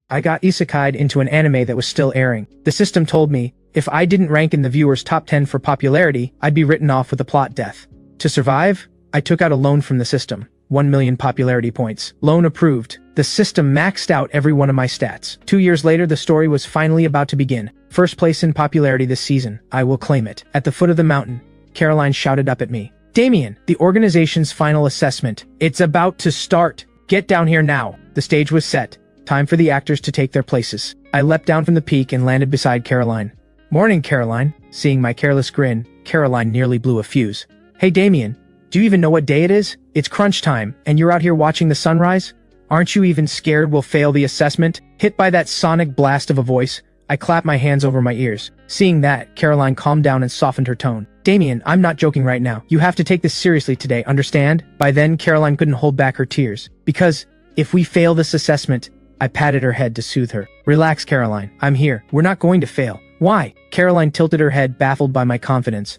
I got isekai'd into an anime that was still airing. The system told me, if I didn't rank in the viewers' top 10 for popularity, I'd be written off with a plot death. To survive, I took out a loan from the system. 1 million popularity points. Loan approved. The system maxed out every one of my stats. 2 years later, the story was finally about to begin. First place in popularity this season. I will claim it. At the foot of the mountain, Caroline shouted up at me. Damien, the organization's final assessment. It's about to start. Get down here now. The stage was set. Time for the actors to take their places. I leapt down from the peak and landed beside Caroline. Morning, Caroline. Seeing my careless grin, Caroline nearly blew a fuse. Hey, Damien, do you even know what day it is? It's crunch time, and you're out here watching the sunrise? Aren't you even scared we'll fail the assessment? Hit by that sonic blast of a voice, I clapped my hands over my ears. Seeing that, Caroline calmed down and softened her tone. Damien, I'm not joking right now. You have to take this seriously today, understand? By then, Caroline couldn't hold back her tears. Because, if we fail this assessment, I patted her head to soothe her. Relax, Caroline. I'm here. We're not going to fail. Why? Caroline tilted her head, baffled by my confidence.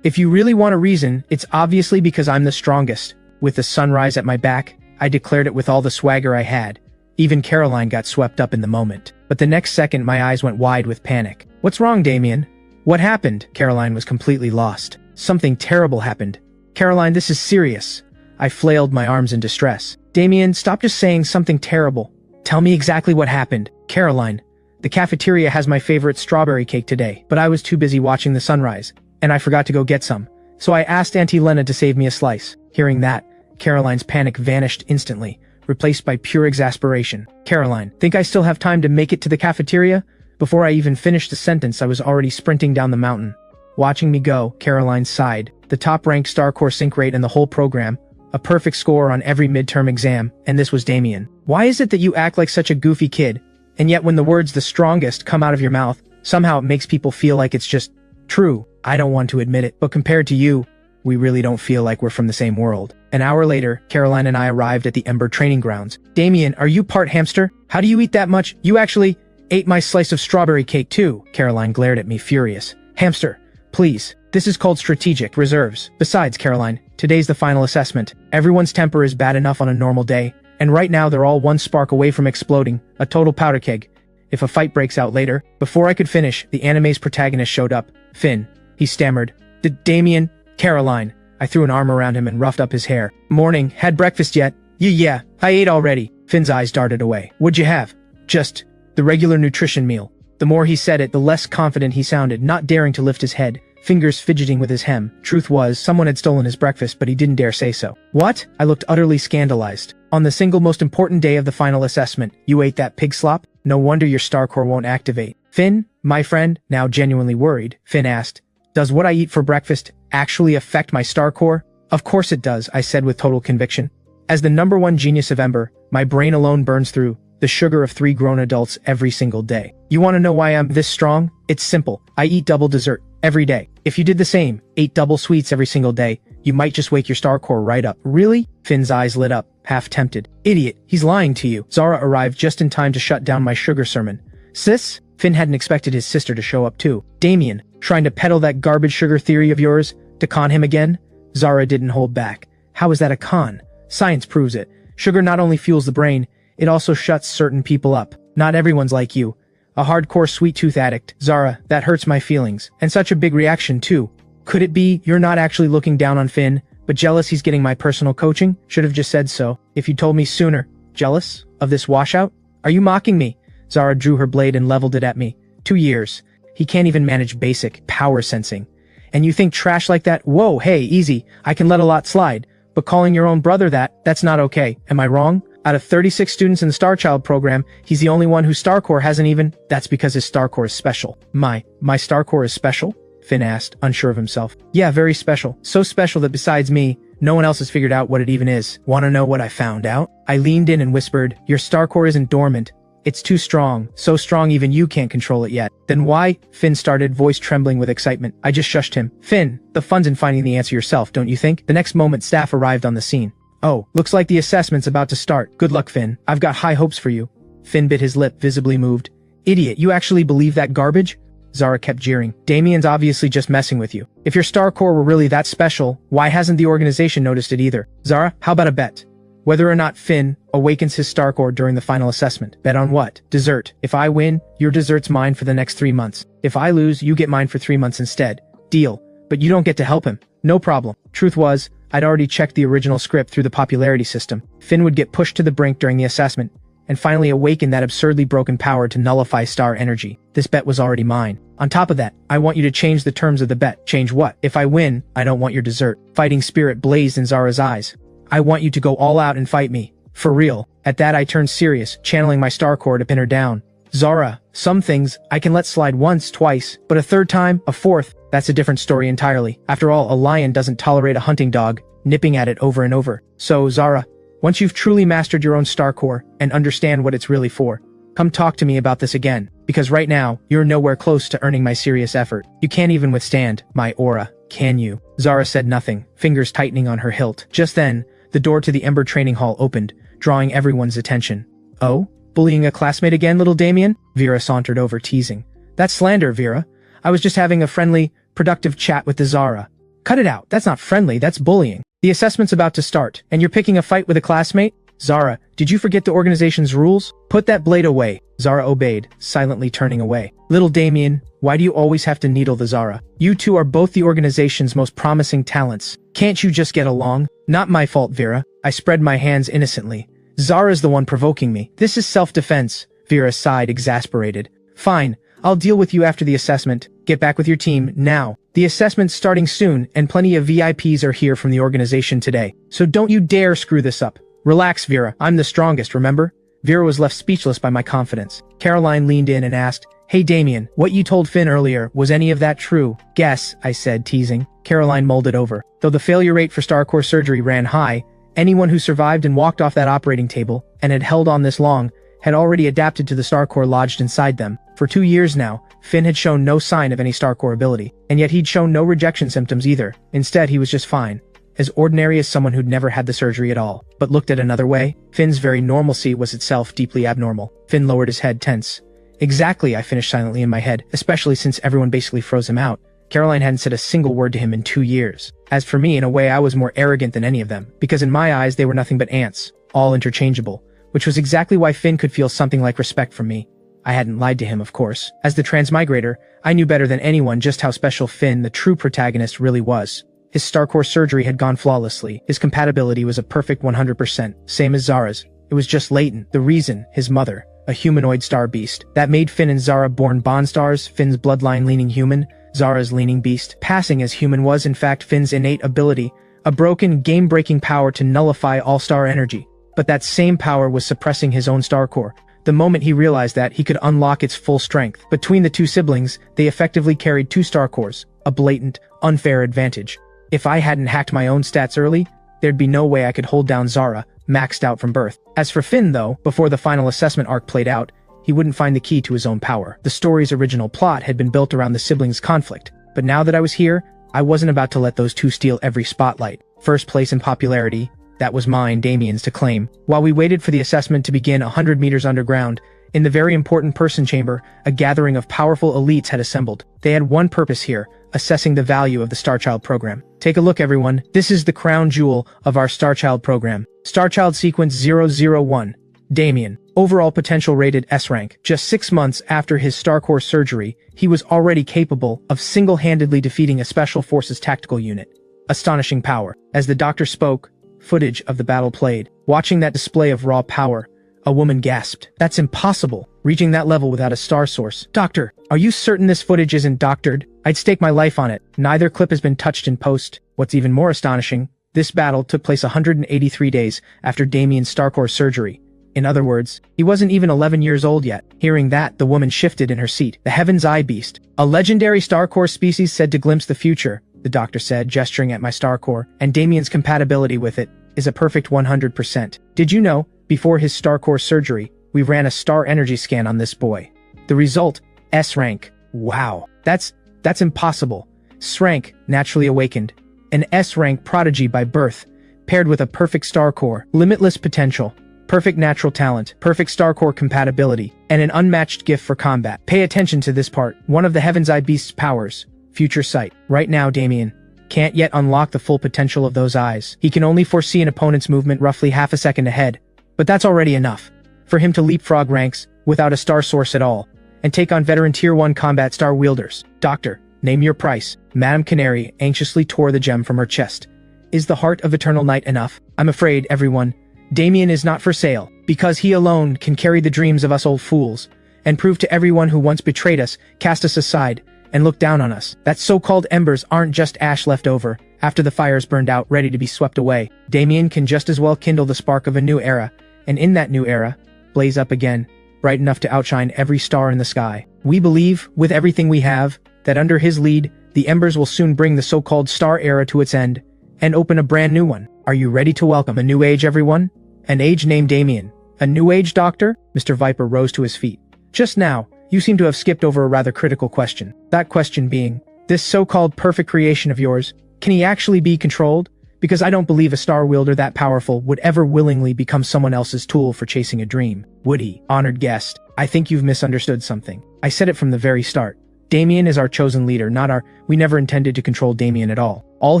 If you really want a reason, it's obviously because I'm the strongest. With the sunrise at my back, I declared it with all the swagger I had. Even Caroline got swept up in the moment. But the next second, my eyes went wide with panic. What's wrong, Damien? What happened? Caroline was completely lost. Something terrible happened. Caroline, this is serious. I flailed my arms in distress. Damien, stop just saying something terrible. Tell me exactly what happened. Caroline, the cafeteria has my favorite strawberry cake today, but I was too busy watching the sunrise, and I forgot to go get some. So I asked Auntie Lena to save me a slice. Hearing that, Caroline's panic vanished instantly, replaced by pure exasperation. Caroline, think I still have time to make it to the cafeteria? Before I even finished the sentence, I was already sprinting down the mountain. Watching me go, Caroline sighed. The top-ranked StarCore sync rate in the whole program, a perfect score on every midterm exam, and this was Damien. Why is it that you act like such a goofy kid, and yet when the words the strongest come out of your mouth, somehow it makes people feel like it's just true? I don't want to admit it, but compared to you, we really don't feel like we're from the same world. An hour later, Caroline and I arrived at the Ember training grounds. Damien, are you part hamster? How do you eat that much? You actually ate my slice of strawberry cake too. Caroline glared at me, furious. Hamster, please. This is called strategic reserves. Besides, Caroline, today's the final assessment. Everyone's temper is bad enough on a normal day, and right now they're all one spark away from exploding, a total powder keg. If a fight breaks out later, before I could finish, the anime's protagonist showed up. Finn. He stammered. Damien? Caroline. I threw an arm around him and roughed up his hair. Morning. Had breakfast yet? Yeah, I ate already. Finn's eyes darted away. What'd you have? Just the regular nutrition meal. The more he said it, the less confident he sounded, not daring to lift his head, fingers fidgeting with his hem. Truth was, someone had stolen his breakfast, but he didn't dare say so. What? I looked utterly scandalized. On the single most important day of the final assessment, you ate that pig slop? No wonder your StarCore won't activate. Finn, my friend, now genuinely worried, Finn asked, does what I eat for breakfast actually affect my StarCore? Of course it does, I said with total conviction. As the #1 genius of Ember, my brain alone burns through the sugar of 3 grown adults every single day. You want to know why I'm this strong? It's simple. I eat double dessert every day. If you did the same, ate double sweets every single day, you might just wake your StarCore right up. Really? Finn's eyes lit up, half tempted. Idiot, he's lying to you. Zara arrived just in time to shut down my sugar sermon. Sis? Finn hadn't expected his sister to show up too. Damien, trying to peddle that garbage sugar theory of yours to con him again? Zara didn't hold back. How is that a con? Science proves it. Sugar not only fuels the brain, it also shuts certain people up. Not everyone's like you. A hardcore sweet tooth addict. Zara, that hurts my feelings. And such a big reaction too. Could it be you're not actually looking down on Finn, but jealous he's getting my personal coaching? Should have just said so. If you told me sooner. Jealous? Of this washout? Are you mocking me? Zara drew her blade and leveled it at me. 2 years. He can't even manage basic power sensing. And you think trash like that? Whoa, hey, easy. I can let a lot slide. But calling your own brother that's not okay. Am I wrong? Out of 36 students in the Star Child program, he's the only one whose StarCore hasn't even. That's because his StarCore is special. My StarCore is special? Finn asked, unsure of himself. Yeah, very special. So special that besides me, no one else has figured out what it even is. Want to know what I found out? I leaned in and whispered, your StarCore isn't dormant. It's too strong. So strong even you can't control it yet. Then why? Finn started, voice trembling with excitement. I just shushed him. Finn, the fun's in finding the answer yourself, don't you think? The next moment, staff arrived on the scene. Oh, looks like the assessment's about to start. Good luck, Finn. I've got high hopes for you. Finn bit his lip, visibly moved. Idiot, you actually believe that garbage? Zara kept jeering. Damien's obviously just messing with you. If your StarCore were really that special, why hasn't the organization noticed it either? Zara, how about a bet? Whether or not Finn awakens his star core during the final assessment. Bet on what? Dessert. If I win, your dessert's mine for the next 3 months. If I lose, you get mine for 3 months instead. Deal. But you don't get to help him. No problem. Truth was, I'd already checked the original script through the popularity system. Finn would get pushed to the brink during the assessment, and finally awaken that absurdly broken power to nullify star energy. This bet was already mine. On top of that, I want you to change the terms of the bet. Change what? If I win, I don't want your dessert. Fighting spirit blazed in Zara's eyes. I want you to go all out and fight me. For real. At that I turned serious, channeling my star core to pin her down. Zara, some things I can let slide once, twice, but a third time, a fourth, that's a different story entirely. After all, a lion doesn't tolerate a hunting dog, nipping at it over and over. So, Zara, once you've truly mastered your own star core and understand what it's really for, come talk to me about this again, because right now, you're nowhere close to earning my serious effort. You can't even withstand my aura, can you? Zara said nothing, fingers tightening on her hilt. Just then, the door to the Ember training hall opened, drawing everyone's attention. Oh? Bullying a classmate again, little Damien? Vera sauntered over, teasing. That's slander, Vera. I was just having a friendly, productive chat with the Zara. Cut it out, that's not friendly, that's bullying. The assessment's about to start, and you're picking a fight with a classmate? Zara, did you forget the organization's rules? Put that blade away. Zara obeyed, silently turning away. Little Damien, why do you always have to needle the Zara? You two are both the organization's most promising talents. Can't you just get along? Not my fault, Vera. I spread my hands innocently. Zara's the one provoking me. This is self-defense. Vera sighed, exasperated. Fine, I'll deal with you after the assessment. Get back with your team, now. The assessment's starting soon, and plenty of VIPs are here from the organization today. So don't you dare screw this up. Relax, Vera. I'm the strongest, remember? Vera was left speechless by my confidence. Caroline leaned in and asked, Hey Damien, what you told Finn earlier, was any of that true? Guess, I said, teasing. Caroline mulled it over. Though the failure rate for star core surgery ran high, anyone who survived and walked off that operating table, and had held on this long, had already adapted to the star core lodged inside them. For 2 years now, Finn had shown no sign of any star core ability, and yet he'd shown no rejection symptoms either. Instead, he was just fine. As ordinary as someone who'd never had the surgery at all. But looked at another way, Finn's very normalcy was itself deeply abnormal. Finn lowered his head, tense. Exactly, I finished silently in my head, especially since everyone basically froze him out. Caroline hadn't said a single word to him in 2 years. As for me, in a way I was more arrogant than any of them, because in my eyes they were nothing but ants, all interchangeable, which was exactly why Finn could feel something like respect from me. I hadn't lied to him, of course. As the transmigrator, I knew better than anyone just how special Finn, the true protagonist, really was. His star core surgery had gone flawlessly. His compatibility was a perfect 100%, same as Zara's. It was just latent. The reason, his mother, a humanoid star beast, that made Finn and Zara born bond stars, Finn's bloodline leaning human, Zara's leaning beast. Passing as human was in fact Finn's innate ability, a broken, game-breaking power to nullify all star energy. But that same power was suppressing his own star core. The moment he realized that, he could unlock its full strength. Between the two siblings, they effectively carried 2 star cores, a blatant, unfair advantage. If I hadn't hacked my own stats early, there'd be no way I could hold down Zara, maxed out from birth. As for Finn, though, before the final assessment arc played out, he wouldn't find the key to his own power. The story's original plot had been built around the siblings' conflict, but now that I was here, I wasn't about to let those two steal every spotlight. First place in popularity, that was mine, Damien's, to claim. While we waited for the assessment to begin 100 meters underground, in the very important person chamber, a gathering of powerful elites had assembled. They had one purpose here, assessing the value of the Starchild program. Take a look, everyone. This is the crown jewel of our Starchild program. Starchild Sequence 001. Damien. Overall potential rated S rank. Just 6 months after his star core surgery, he was already capable of single-handedly defeating a Special Forces tactical unit. Astonishing power. As the doctor spoke, footage of the battle played. Watching that display of raw power, a woman gasped. That's impossible, reaching that level without a star source. Doctor, are you certain this footage isn't doctored? I'd stake my life on it. Neither clip has been touched in post. What's even more astonishing, this battle took place 183 days after Damien's star core surgery. In other words, he wasn't even 11 years old yet. Hearing that, the woman shifted in her seat. The Heaven's Eye Beast. A legendary star core species said to glimpse the future, the doctor said, gesturing at my star core, and Damien's compatibility with it is a perfect 100%. Did you know, before his star core surgery, we ran a star energy scan on this boy. The result, S rank. Wow. That's impossible. S rank, naturally awakened. An S rank prodigy by birth, paired with a perfect star core, limitless potential, perfect natural talent, perfect star core compatibility, and an unmatched gift for combat. Pay attention to this part. One of the Heaven's Eye Beast's powers, future sight. Right now, Damien, can't yet unlock the full potential of those eyes. He can only foresee an opponent's movement roughly half a second ahead, but that's already enough for him to leapfrog ranks without a star source at all, and take on veteran Tier 1 combat star wielders. Doctor, name your price. Madame Canary anxiously tore the gem from her chest. Is the heart of Eternal Night enough? I'm afraid, everyone, Damien is not for sale, because he alone can carry the dreams of us old fools, and prove to everyone who once betrayed us, cast us aside, and looked down on us, that so-called embers aren't just ash left over, after the fires burned out, ready to be swept away. Damien can just as well kindle the spark of a new era, and in that new era, blaze up again, bright enough to outshine every star in the sky. We believe, with everything we have, that under his lead, the embers will soon bring the so-called star era to its end, and open a brand new one. Are you ready to welcome a new age, everyone? An age named Damien. A new age, Doctor? Mr. Viper rose to his feet. Just now, you seem to have skipped over a rather critical question. That question being, this so-called perfect creation of yours, can he actually be controlled? Because I don't believe a star wielder that powerful would ever willingly become someone else's tool for chasing a dream. Would he? Honored guest, I think you've misunderstood something. I said it from the very start. Damien is our chosen leader, not our— We never intended to control Damien at all. All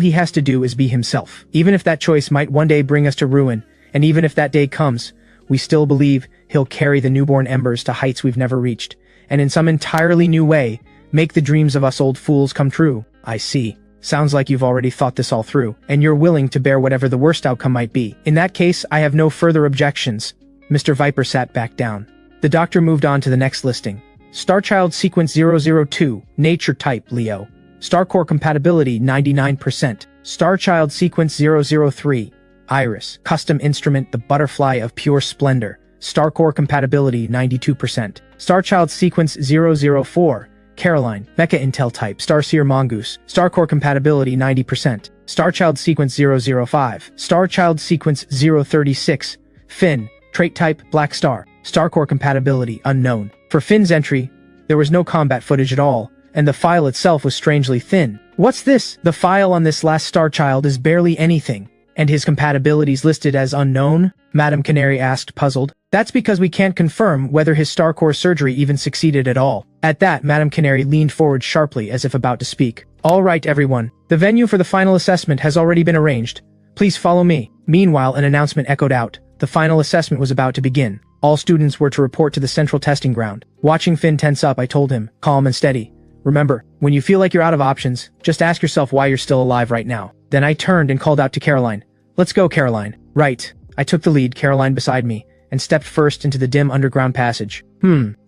he has to do is be himself. Even if that choice might one day bring us to ruin, and even if that day comes, we still believe he'll carry the newborn embers to heights we've never reached, and in some entirely new way, make the dreams of us old fools come true. I see. Sounds like you've already thought this all through, and you're willing to bear whatever the worst outcome might be. In that case, I have no further objections. Mr. Viper sat back down. The doctor moved on to the next listing. Starchild Sequence 002, Nature Type, Leo. Star Core Compatibility 99%. Starchild Sequence 003, Iris. Custom Instrument, the Butterfly of Pure Splendor. Star Core Compatibility 92%. Starchild Sequence 004, Caroline. Mecha Intel Type, Starseer Mongoose. Star Core Compatibility 90%. Starchild Sequence 005. Starchild Sequence 036, Finn. Trait Type, Black Star. Star Core Compatibility unknown. For Finn's entry, there was no combat footage at all, and the file itself was strangely thin. What's this? The file on this last Starchild is barely anything, and his compatibilities listed as unknown? Madame Canary asked, puzzled. That's because we can't confirm whether his Star Core surgery even succeeded at all. At that, Madame Canary leaned forward sharply as if about to speak. All right, everyone. The venue for the final assessment has already been arranged. Please follow me. Meanwhile, an announcement echoed out. The final assessment was about to begin. All students were to report to the central testing ground. Watching Finn tense up, I told him, calm and steady. Remember, when you feel like you're out of options, just ask yourself why you're still alive right now. Then I turned and called out to Caroline. Let's go, Caroline. Right. I took the lead, Caroline beside me, and stepped first into the dim underground passage.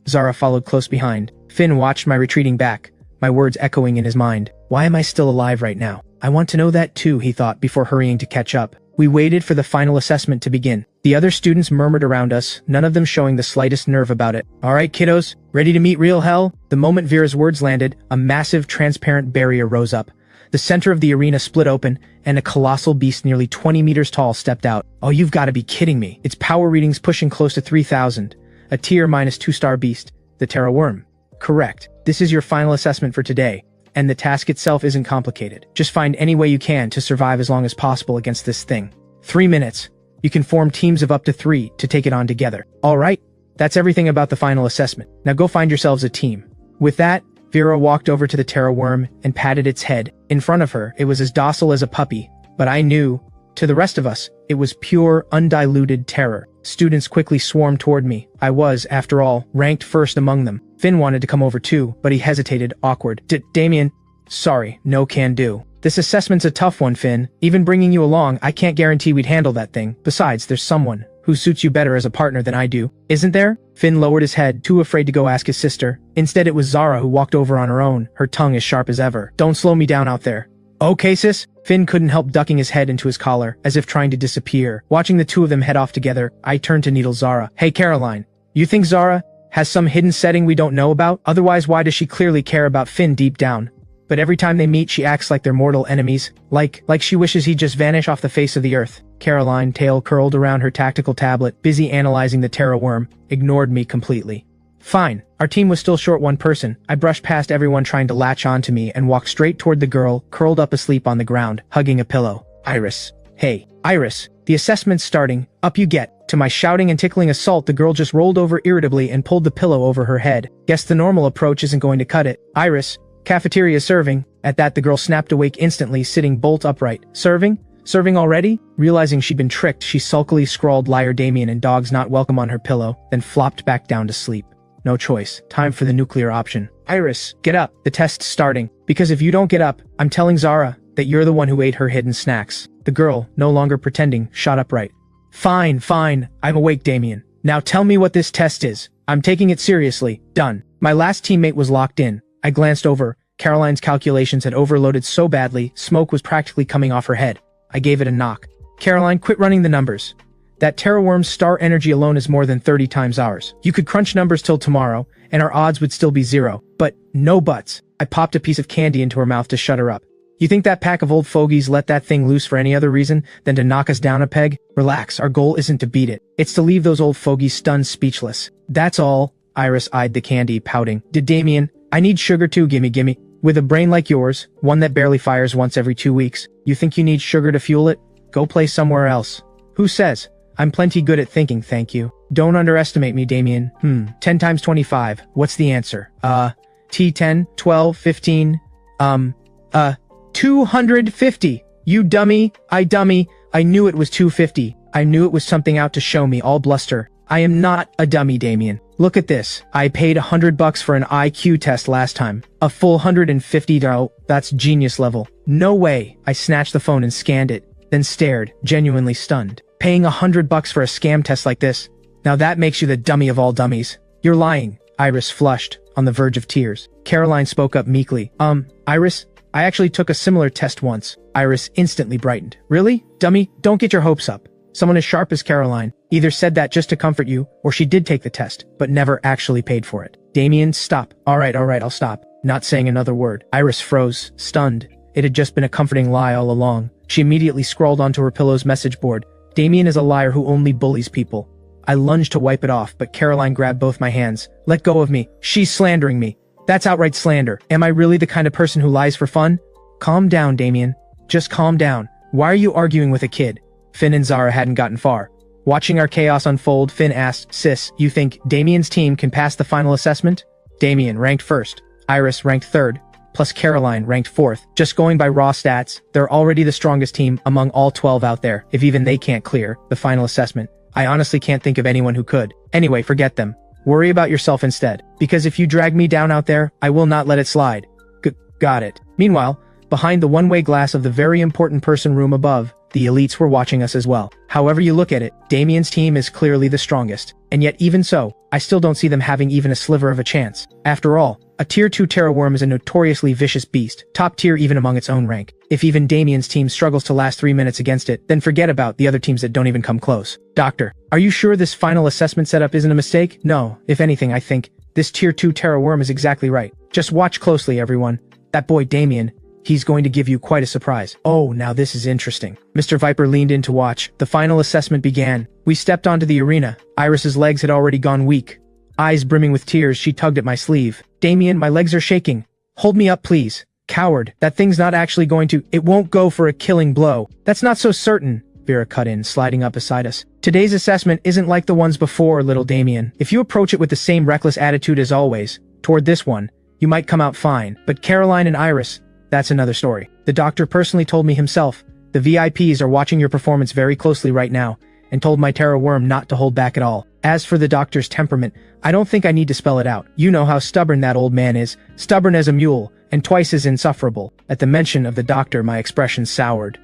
Zara followed close behind. Finn watched my retreating back, my words echoing in his mind. Why am I still alive right now? I want to know that too, he thought before hurrying to catch up. We waited for the final assessment to begin. The other students murmured around us, none of them showing the slightest nerve about it. All right, kiddos, ready to meet real hell? The moment Vera's words landed, a massive, transparent barrier rose up. The center of the arena split open, and a colossal beast nearly 20 meters tall stepped out. Oh, you've got to be kidding me. Its power readings pushing close to 3,000. A tier minus 2-star beast, the Terra Worm. Correct. This is your final assessment for today. And the task itself isn't complicated. Just find any way you can to survive as long as possible against this thing. 3 minutes. You can form teams of up to 3 to take it on together. Alright, that's everything about the final assessment. Now go find yourselves a team. With that, Vera walked over to the Terra Worm and patted its head. In front of her, it was as docile as a puppy, but I knew, to the rest of us, it was pure, undiluted terror. Students quickly swarmed toward me. I was, after all, ranked first among them. Finn wanted to come over too, but he hesitated, awkward. Damien, sorry, no can do. This assessment's a tough one, Finn. Even bringing you along, I can't guarantee we'd handle that thing. Besides, there's someone who suits you better as a partner than I do. Isn't there? Finn lowered his head, too afraid to go ask his sister. Instead, it was Zara who walked over on her own, her tongue as sharp as ever. Don't slow me down out there. Okay, sis? Finn couldn't help ducking his head into his collar, as if trying to disappear. Watching the two of them head off together, I turned to needle Zara. Hey, Caroline. You think Zara has some hidden setting we don't know about? Otherwise, why does she clearly care about Finn deep down? But every time they meet, she acts like they're mortal enemies. Like she wishes he'd just vanish off the face of the earth. Caroline, tail curled around her tactical tablet, busy analyzing the Terra Worm, ignored me completely. Fine. Our team was still short one person. I brushed past everyone trying to latch onto me and walked straight toward the girl, curled up asleep on the ground, hugging a pillow. Iris. Hey, Iris. The assessment's starting. Up you get. To my shouting and tickling assault, the girl just rolled over irritably and pulled the pillow over her head. Guess the normal approach isn't going to cut it. Iris. Cafeteria serving. At that, the girl snapped awake instantly, sitting bolt upright. Serving? Serving already? Realizing she'd been tricked, she sulkily scrawled "Liar Damien" and "Dogs not welcome" on her pillow, then flopped back down to sleep. No choice. Time for the nuclear option. Iris, get up. The test's starting. Because if you don't get up, I'm telling Zara that you're the one who ate her hidden snacks. The girl, no longer pretending, shot upright. Fine, fine. I'm awake, Damien. Now tell me what this test is. I'm taking it seriously. Done. My last teammate was locked in. I glanced over. Caroline's calculations had overloaded so badly, smoke was practically coming off her head. I gave it a knock. Caroline, quit running the numbers. That Terraworm's star energy alone is more than 30 times ours. You could crunch numbers till tomorrow, and our odds would still be 0. But, no buts. I popped a piece of candy into her mouth to shut her up. You think that pack of old fogies let that thing loose for any other reason than to knock us down a peg? Relax, our goal isn't to beat it. It's to leave those old fogies stunned speechless. That's all. Iris eyed the candy, pouting. Did Damien? I need sugar too, gimme. With a brain like yours, one that barely fires once every 2 weeks, you think you need sugar to fuel it? Go play somewhere else. Who says? I'm plenty good at thinking, thank you. Don't underestimate me, Damien. 10 times 25. What's the answer? T10, 12, 15, 250. You dummy. I knew it was 250. I knew it was something out to show me, all bluster. I am not a dummy, Damien. Look at this. I paid $100 for an IQ test last time. A full $150. That's genius level. No way. I snatched the phone and scanned it, then stared, genuinely stunned. Paying $100 for a scam test like this? Now that makes you the dummy of all dummies. You're lying. Iris flushed, on the verge of tears. Caroline spoke up meekly. Iris, I actually took a similar test once. Iris instantly brightened. Really? Dummy, don't get your hopes up. Someone as sharp as Caroline either said that just to comfort you, or she did take the test, but never actually paid for it. Damien, stop. Alright, I'll stop. Not saying another word. Iris froze, stunned. It had just been a comforting lie all along. She immediately scrawled onto her pillow's message board. Damien is a liar who only bullies people. I lunged to wipe it off, but Caroline grabbed both my hands. Let go of me. She's slandering me. That's outright slander. Am I really the kind of person who lies for fun? Calm down, Damien. Just calm down. Why are you arguing with a kid? Finn and Zara hadn't gotten far. Watching our chaos unfold, Finn asked, Sis, you think Damien's team can pass the final assessment? Damien ranked first. Iris ranked third. Plus Caroline ranked fourth. Just going by raw stats, they're already the strongest team among all 12 out there. If even they can't clear the final assessment, I honestly can't think of anyone who could. Anyway, forget them. Worry about yourself instead. Because if you drag me down out there, I will not let it slide. Got it. Meanwhile, behind the one-way glass of the very important person room above, the elites were watching us as well. However you look at it, Damien's team is clearly the strongest. And yet even so, I still don't see them having even a sliver of a chance. After all, a Tier 2 Terraworm is a notoriously vicious beast, top tier even among its own rank. If even Damien's team struggles to last 3 minutes against it, then forget about the other teams that don't even come close. Doctor, are you sure this final assessment setup isn't a mistake? No, if anything, I think this Tier 2 Terraworm is exactly right. Just watch closely, everyone. That boy Damien, he's going to give you quite a surprise. Oh, now this is interesting. Mr. Viper leaned in to watch. The final assessment began. We stepped onto the arena. Iris's legs had already gone weak. Eyes brimming with tears, she tugged at my sleeve. Damien, my legs are shaking. Hold me up, please. Coward, that thing's not actually going to— It won't go for a killing blow. That's not so certain. Vera cut in, sliding up beside us. Today's assessment isn't like the ones before, little Damien. If you approach it with the same reckless attitude as always, toward this one, you might come out fine. But Caroline and Iris, that's another story. The doctor personally told me himself, the VIPs are watching your performance very closely right now, and told my Terraworm not to hold back at all. As for the doctor's temperament, I don't think I need to spell it out. You know how stubborn that old man is, stubborn as a mule, and twice as insufferable. At the mention of the doctor, my expression soured.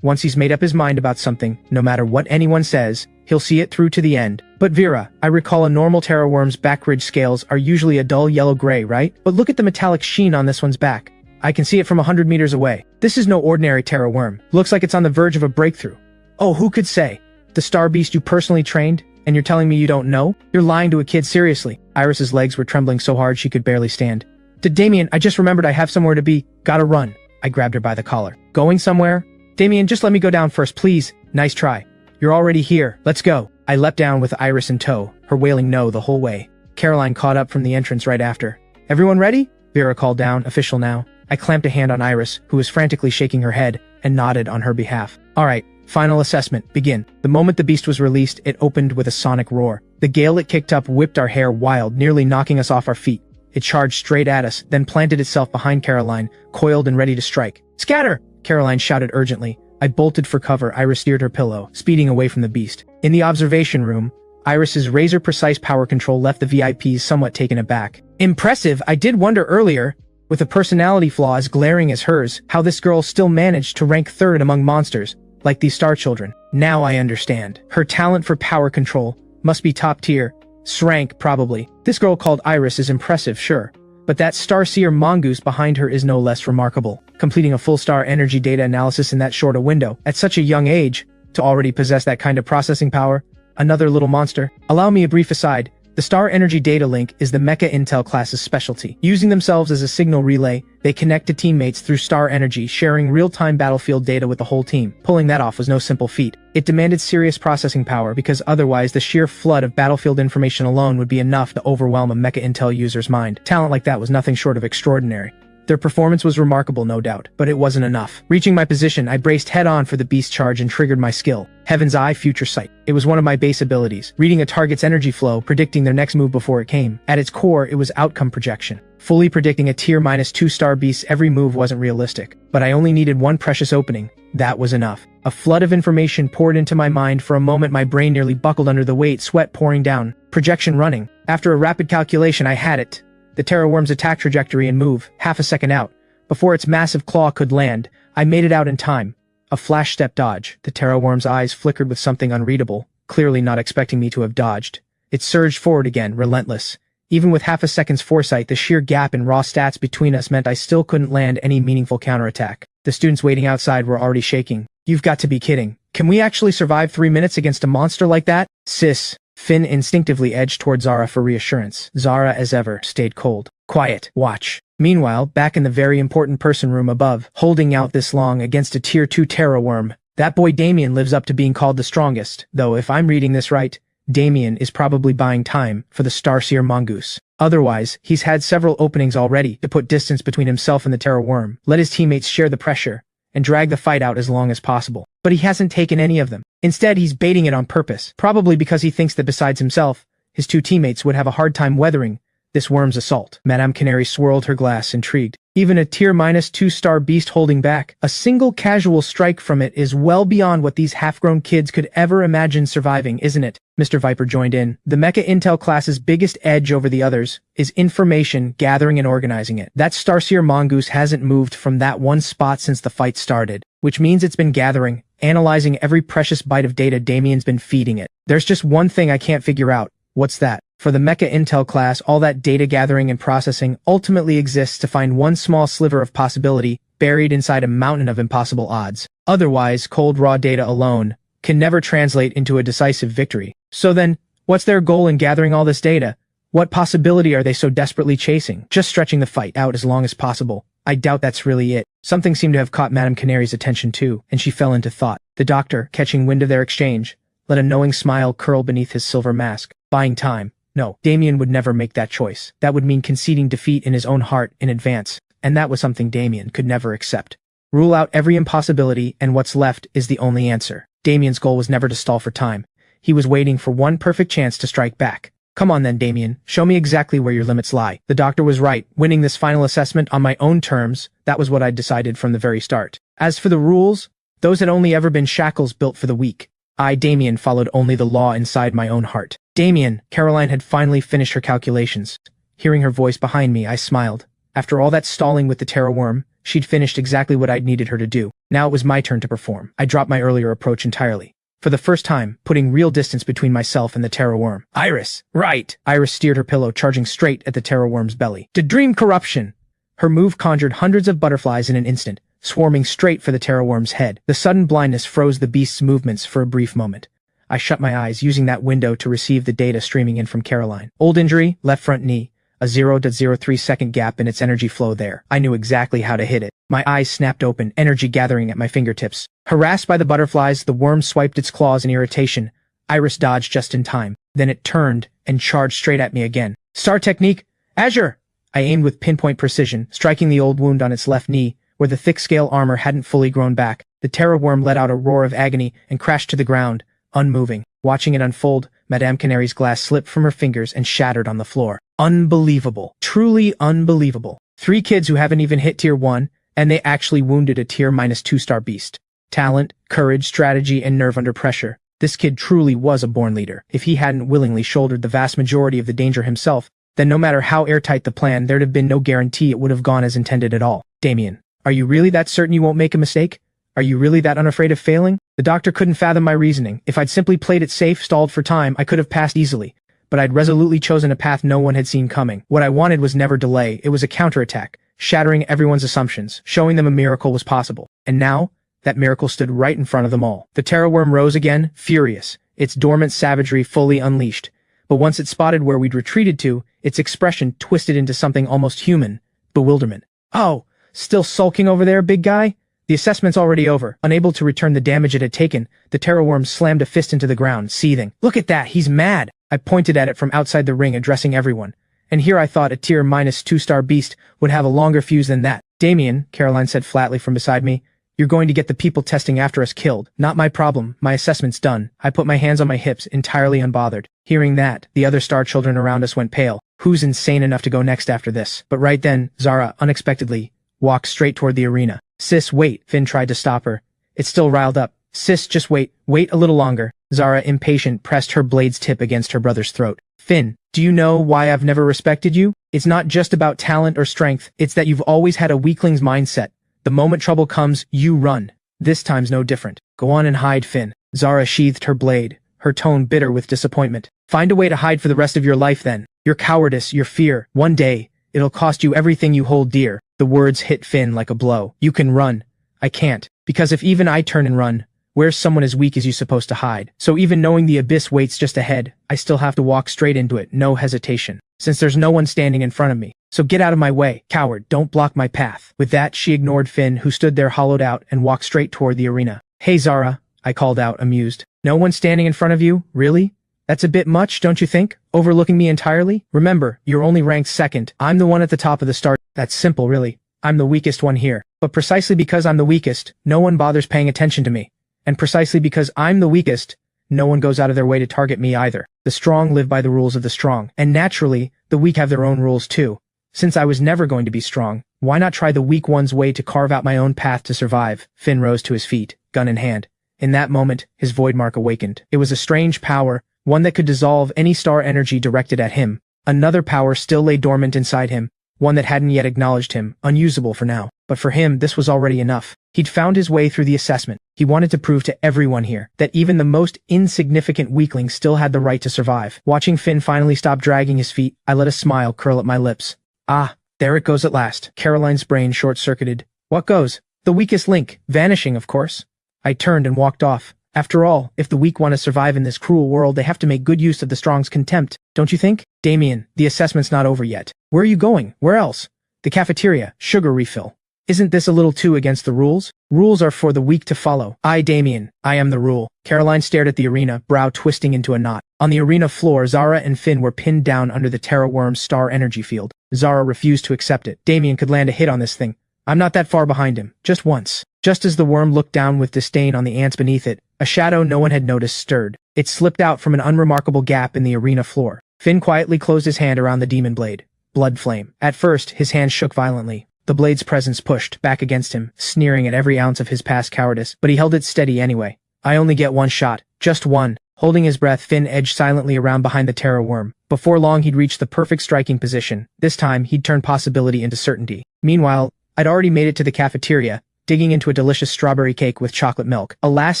Once he's made up his mind about something, no matter what anyone says, he'll see it through to the end. But Vera, I recall a normal Terraworm's back ridge scales are usually a dull yellow-gray, right? But look at the metallic sheen on this one's back. I can see it from 100 meters away. This is no ordinary Terraworm. Looks like it's on the verge of a breakthrough. Oh, who could say? The star beast you personally trained? And you're telling me you don't know? You're lying to a kid, seriously. Iris's legs were trembling so hard she could barely stand. Damien, I just remembered I have somewhere to be. Gotta run. I grabbed her by the collar. Going somewhere? Damien, just let me go down first, please. Nice try. You're already here. Let's go. I leapt down with Iris in tow, her wailing no the whole way. Caroline caught up from the entrance right after. Everyone ready? Vera called down, official now. I clamped a hand on Iris, who was frantically shaking her head, and nodded on her behalf. Alright. Final assessment, begin. The moment the beast was released, it opened with a sonic roar. The gale it kicked up whipped our hair wild, nearly knocking us off our feet. It charged straight at us, then planted itself behind Caroline, coiled and ready to strike. "Scatter!" Caroline shouted urgently. I bolted for cover. Iris steered her pillow, speeding away from the beast. In the observation room, Iris's razor-precise power control left the VIPs somewhat taken aback. Impressive. I did wonder earlier, with a personality flaw as glaring as hers, how this girl still managed to rank third among monsters, like these star children. Now I understand. Her talent for power control must be top tier. Srank, probably. This girl called Iris is impressive, sure. But that Starseer mongoose behind her is no less remarkable. Completing a full star energy data analysis in that short a window, at such a young age, to already possess that kind of processing power, another little monster. Allow me a brief aside. The Star Energy Data Link is the Mecha Intel class's specialty. Using themselves as a signal relay, they connect to teammates through Star Energy, sharing real-time battlefield data with the whole team. Pulling that off was no simple feat. It demanded serious processing power because otherwise the sheer flood of battlefield information alone would be enough to overwhelm a Mecha Intel user's mind. Talent like that was nothing short of extraordinary. Their performance was remarkable, no doubt, but it wasn't enough. Reaching my position, I braced head-on for the beast charge and triggered my skill. Heaven's Eye Future Sight. It was one of my base abilities, reading a target's energy flow, predicting their next move before it came. At its core, it was outcome projection. Fully predicting a tier -2 star beast's every move wasn't realistic, but I only needed one precious opening. That was enough. A flood of information poured into my mind. For a moment my brain nearly buckled under the weight, sweat pouring down. Projection running. After a rapid calculation, I had it. The Terra Worm's attack trajectory and move, half a second out. Before its massive claw could land, I made it out in time. A flash step dodge. The Terra Worm's eyes flickered with something unreadable, clearly not expecting me to have dodged. It surged forward again, relentless. Even with half a second's foresight, the sheer gap in raw stats between us meant I still couldn't land any meaningful counterattack. The students waiting outside were already shaking. You've got to be kidding. Can we actually survive 3 minutes against a monster like that? Sis. Finn instinctively edged toward Zara for reassurance. Zara, as ever, stayed cold. Quiet. Watch. Meanwhile, back in the very important person room above, holding out this long against a tier 2 Terra Worm, that boy Damien lives up to being called the strongest, though if I'm reading this right, Damien is probably buying time for the Starseer mongoose. Otherwise, he's had several openings already to put distance between himself and the Terra Worm, let his teammates share the pressure, and drag the fight out as long as possible. But he hasn't taken any of them. Instead, he's baiting it on purpose, probably because he thinks that besides himself, his two teammates would have a hard time weathering this worm's assault. Madame Canary swirled her glass, intrigued. Even a tier -2 star beast holding back, a single casual strike from it is well beyond what these half-grown kids could ever imagine surviving, isn't it? Mr. Viper joined in. The Mecha Intel class's biggest edge over the others is information gathering and organizing it. That Starseer mongoose hasn't moved from that one spot since the fight started, which means it's been gathering, analyzing every precious bite of data Damien's been feeding it. There's just one thing I can't figure out. What's that? For the Mecha Intel class, all that data gathering and processing ultimately exists to find one small sliver of possibility buried inside a mountain of impossible odds. Otherwise, cold raw data alone can never translate into a decisive victory. So then, what's their goal in gathering all this data? What possibility are they so desperately chasing? Just stretching the fight out as long as possible. I doubt that's really it. Something seemed to have caught Madame Canary's attention too, and she fell into thought. The doctor, catching wind of their exchange, let a knowing smile curl beneath his silver mask. Buying time. No, Damien would never make that choice. That would mean conceding defeat in his own heart in advance, and that was something Damien could never accept. Rule out every impossibility, and what's left is the only answer. Damien's goal was never to stall for time. He was waiting for one perfect chance to strike back. Come on then, Damien. Show me exactly where your limits lie. The doctor was right. Winning this final assessment on my own terms, that was what I'd decided from the very start. As for the rules, those had only ever been shackles built for the weak. I, Damien, followed only the law inside my own heart. Damien! Caroline had finally finished her calculations. Hearing her voice behind me, I smiled. After all that stalling with the Terra Worm, she'd finished exactly what I'd needed her to do. Now it was my turn to perform. I dropped my earlier approach entirely. For the first time, putting real distance between myself and the Terra Worm. Iris! Right! Iris steered her pillow, charging straight at the Terra Worm's belly. To dream corruption! Her move conjured hundreds of butterflies in an instant, swarming straight for the Terra Worm's head. The sudden blindness froze the beast's movements for a brief moment. I shut my eyes, using that window to receive the data streaming in from Caroline. Old injury, left front knee, a 0.03 second gap in its energy flow there. I knew exactly how to hit it. My eyes snapped open, energy gathering at my fingertips. Harassed by the butterflies, the worm swiped its claws in irritation. Iris dodged just in time. Then it turned and charged straight at me again. Star technique, Azure! I aimed with pinpoint precision, striking the old wound on its left knee, where the thick scale armor hadn't fully grown back. The Terra Worm let out a roar of agony and crashed to the ground, unmoving. Watching it unfold, Madame Canary's glass slipped from her fingers and shattered on the floor. Unbelievable. Truly unbelievable. 3 kids who haven't even hit tier 1, and they actually wounded a tier -2-star beast. Talent, courage, strategy, and nerve under pressure. This kid truly was a born leader. If he hadn't willingly shouldered the vast majority of the danger himself, then no matter how airtight the plan, there'd have been no guarantee it would have gone as intended at all. Damien, are you really that certain you won't make a mistake? Are you really that unafraid of failing? The doctor couldn't fathom my reasoning. If I'd simply played it safe, stalled for time, I could have passed easily. But I'd resolutely chosen a path no one had seen coming. What I wanted was never delay, it was a counterattack, shattering everyone's assumptions, showing them a miracle was possible. And now, that miracle stood right in front of them all. The Terra Worm rose again, furious, its dormant savagery fully unleashed. But once it spotted where we'd retreated to, its expression twisted into something almost human, bewilderment. Oh, still sulking over there, big guy? The assessment's already over. Unable to return the damage it had taken, the Terra Worm slammed a fist into the ground, seething. Look at that, he's mad! I pointed at it from outside the ring, addressing everyone. And here I thought a tier -2-star beast would have a longer fuse than that. Damien, Caroline said flatly from beside me, you're going to get the people testing after us killed. Not my problem, my assessment's done. I put my hands on my hips, entirely unbothered. Hearing that, the other star children around us went pale. Who's insane enough to go next after this? But right then, Zara, unexpectedly, walked straight toward the arena. Sis, wait, Finn tried to stop her. It's still riled up. Sis, just wait a little longer. Zara, impatient, pressed her blade's tip against her brother's throat. Finn, do you know why I've never respected you? It's not just about talent or strength, it's that you've always had a weakling's mindset. The moment trouble comes, you run. This time's no different. Go on and hide, Finn. Zara sheathed her blade, her tone bitter with disappointment. Find a way to hide for the rest of your life then. Your cowardice, your fear. One day, it'll cost you everything you hold dear. The words hit Finn like a blow. You can run. I can't. Because if even I turn and run, where's someone as weak as you supposed to hide? So even knowing the abyss waits just ahead, I still have to walk straight into it, no hesitation. Since there's no one standing in front of me. So get out of my way, coward, don't block my path. With that, she ignored Finn, who stood there hollowed out, and walked straight toward the arena. Hey Zara, I called out, amused. No one standing in front of you? Really? That's a bit much, don't you think? Overlooking me entirely? Remember, you're only ranked 2nd. I'm the one at the top of the start. That's simple, really. I'm the weakest one here. But precisely because I'm the weakest, no one bothers paying attention to me. And precisely because I'm the weakest, no one goes out of their way to target me either. The strong live by the rules of the strong. And naturally, the weak have their own rules too. Since I was never going to be strong, why not try the weak one's way to carve out my own path to survive? Finn rose to his feet, gun in hand. In that moment, his void mark awakened. It was a strange power, one that could dissolve any star energy directed at him. Another power still lay dormant inside him, one that hadn't yet acknowledged him, unusable for now. But for him, this was already enough. He'd found his way through the assessment. He wanted to prove to everyone here that even the most insignificant weakling still had the right to survive. Watching Finn finally stop dragging his feet, I let a smile curl at my lips. Ah, there it goes at last. Caroline's brain short-circuited. What goes? The weakest link, vanishing, of course. I turned and walked off. After all, if the weak want to survive in this cruel world, they have to make good use of the strong's contempt, don't you think? Damien, the assessment's not over yet. Where are you going? Where else? The cafeteria, sugar refill. Isn't this a little too against the rules? Rules are for the weak to follow. Damien, I am the rule. Caroline stared at the arena, brow twisting into a knot. On the arena floor, Zara and Finn were pinned down under the Terra Worm's star energy field. Zara refused to accept it. Damien could land a hit on this thing. I'm not that far behind him. Just once. Just as the worm looked down with disdain on the ants beneath it, a shadow no one had noticed stirred. It slipped out from an unremarkable gap in the arena floor. Finn quietly closed his hand around the demon blade. Blood flame. At first, his hand shook violently. The blade's presence pushed back against him, sneering at every ounce of his past cowardice, but he held it steady anyway. I only get one shot. Just one. Holding his breath, Finn edged silently around behind the Terra Worm. Before long, he'd reached the perfect striking position. This time, he'd turned possibility into certainty. Meanwhile, I'd already made it to the cafeteria, digging into a delicious strawberry cake with chocolate milk. A last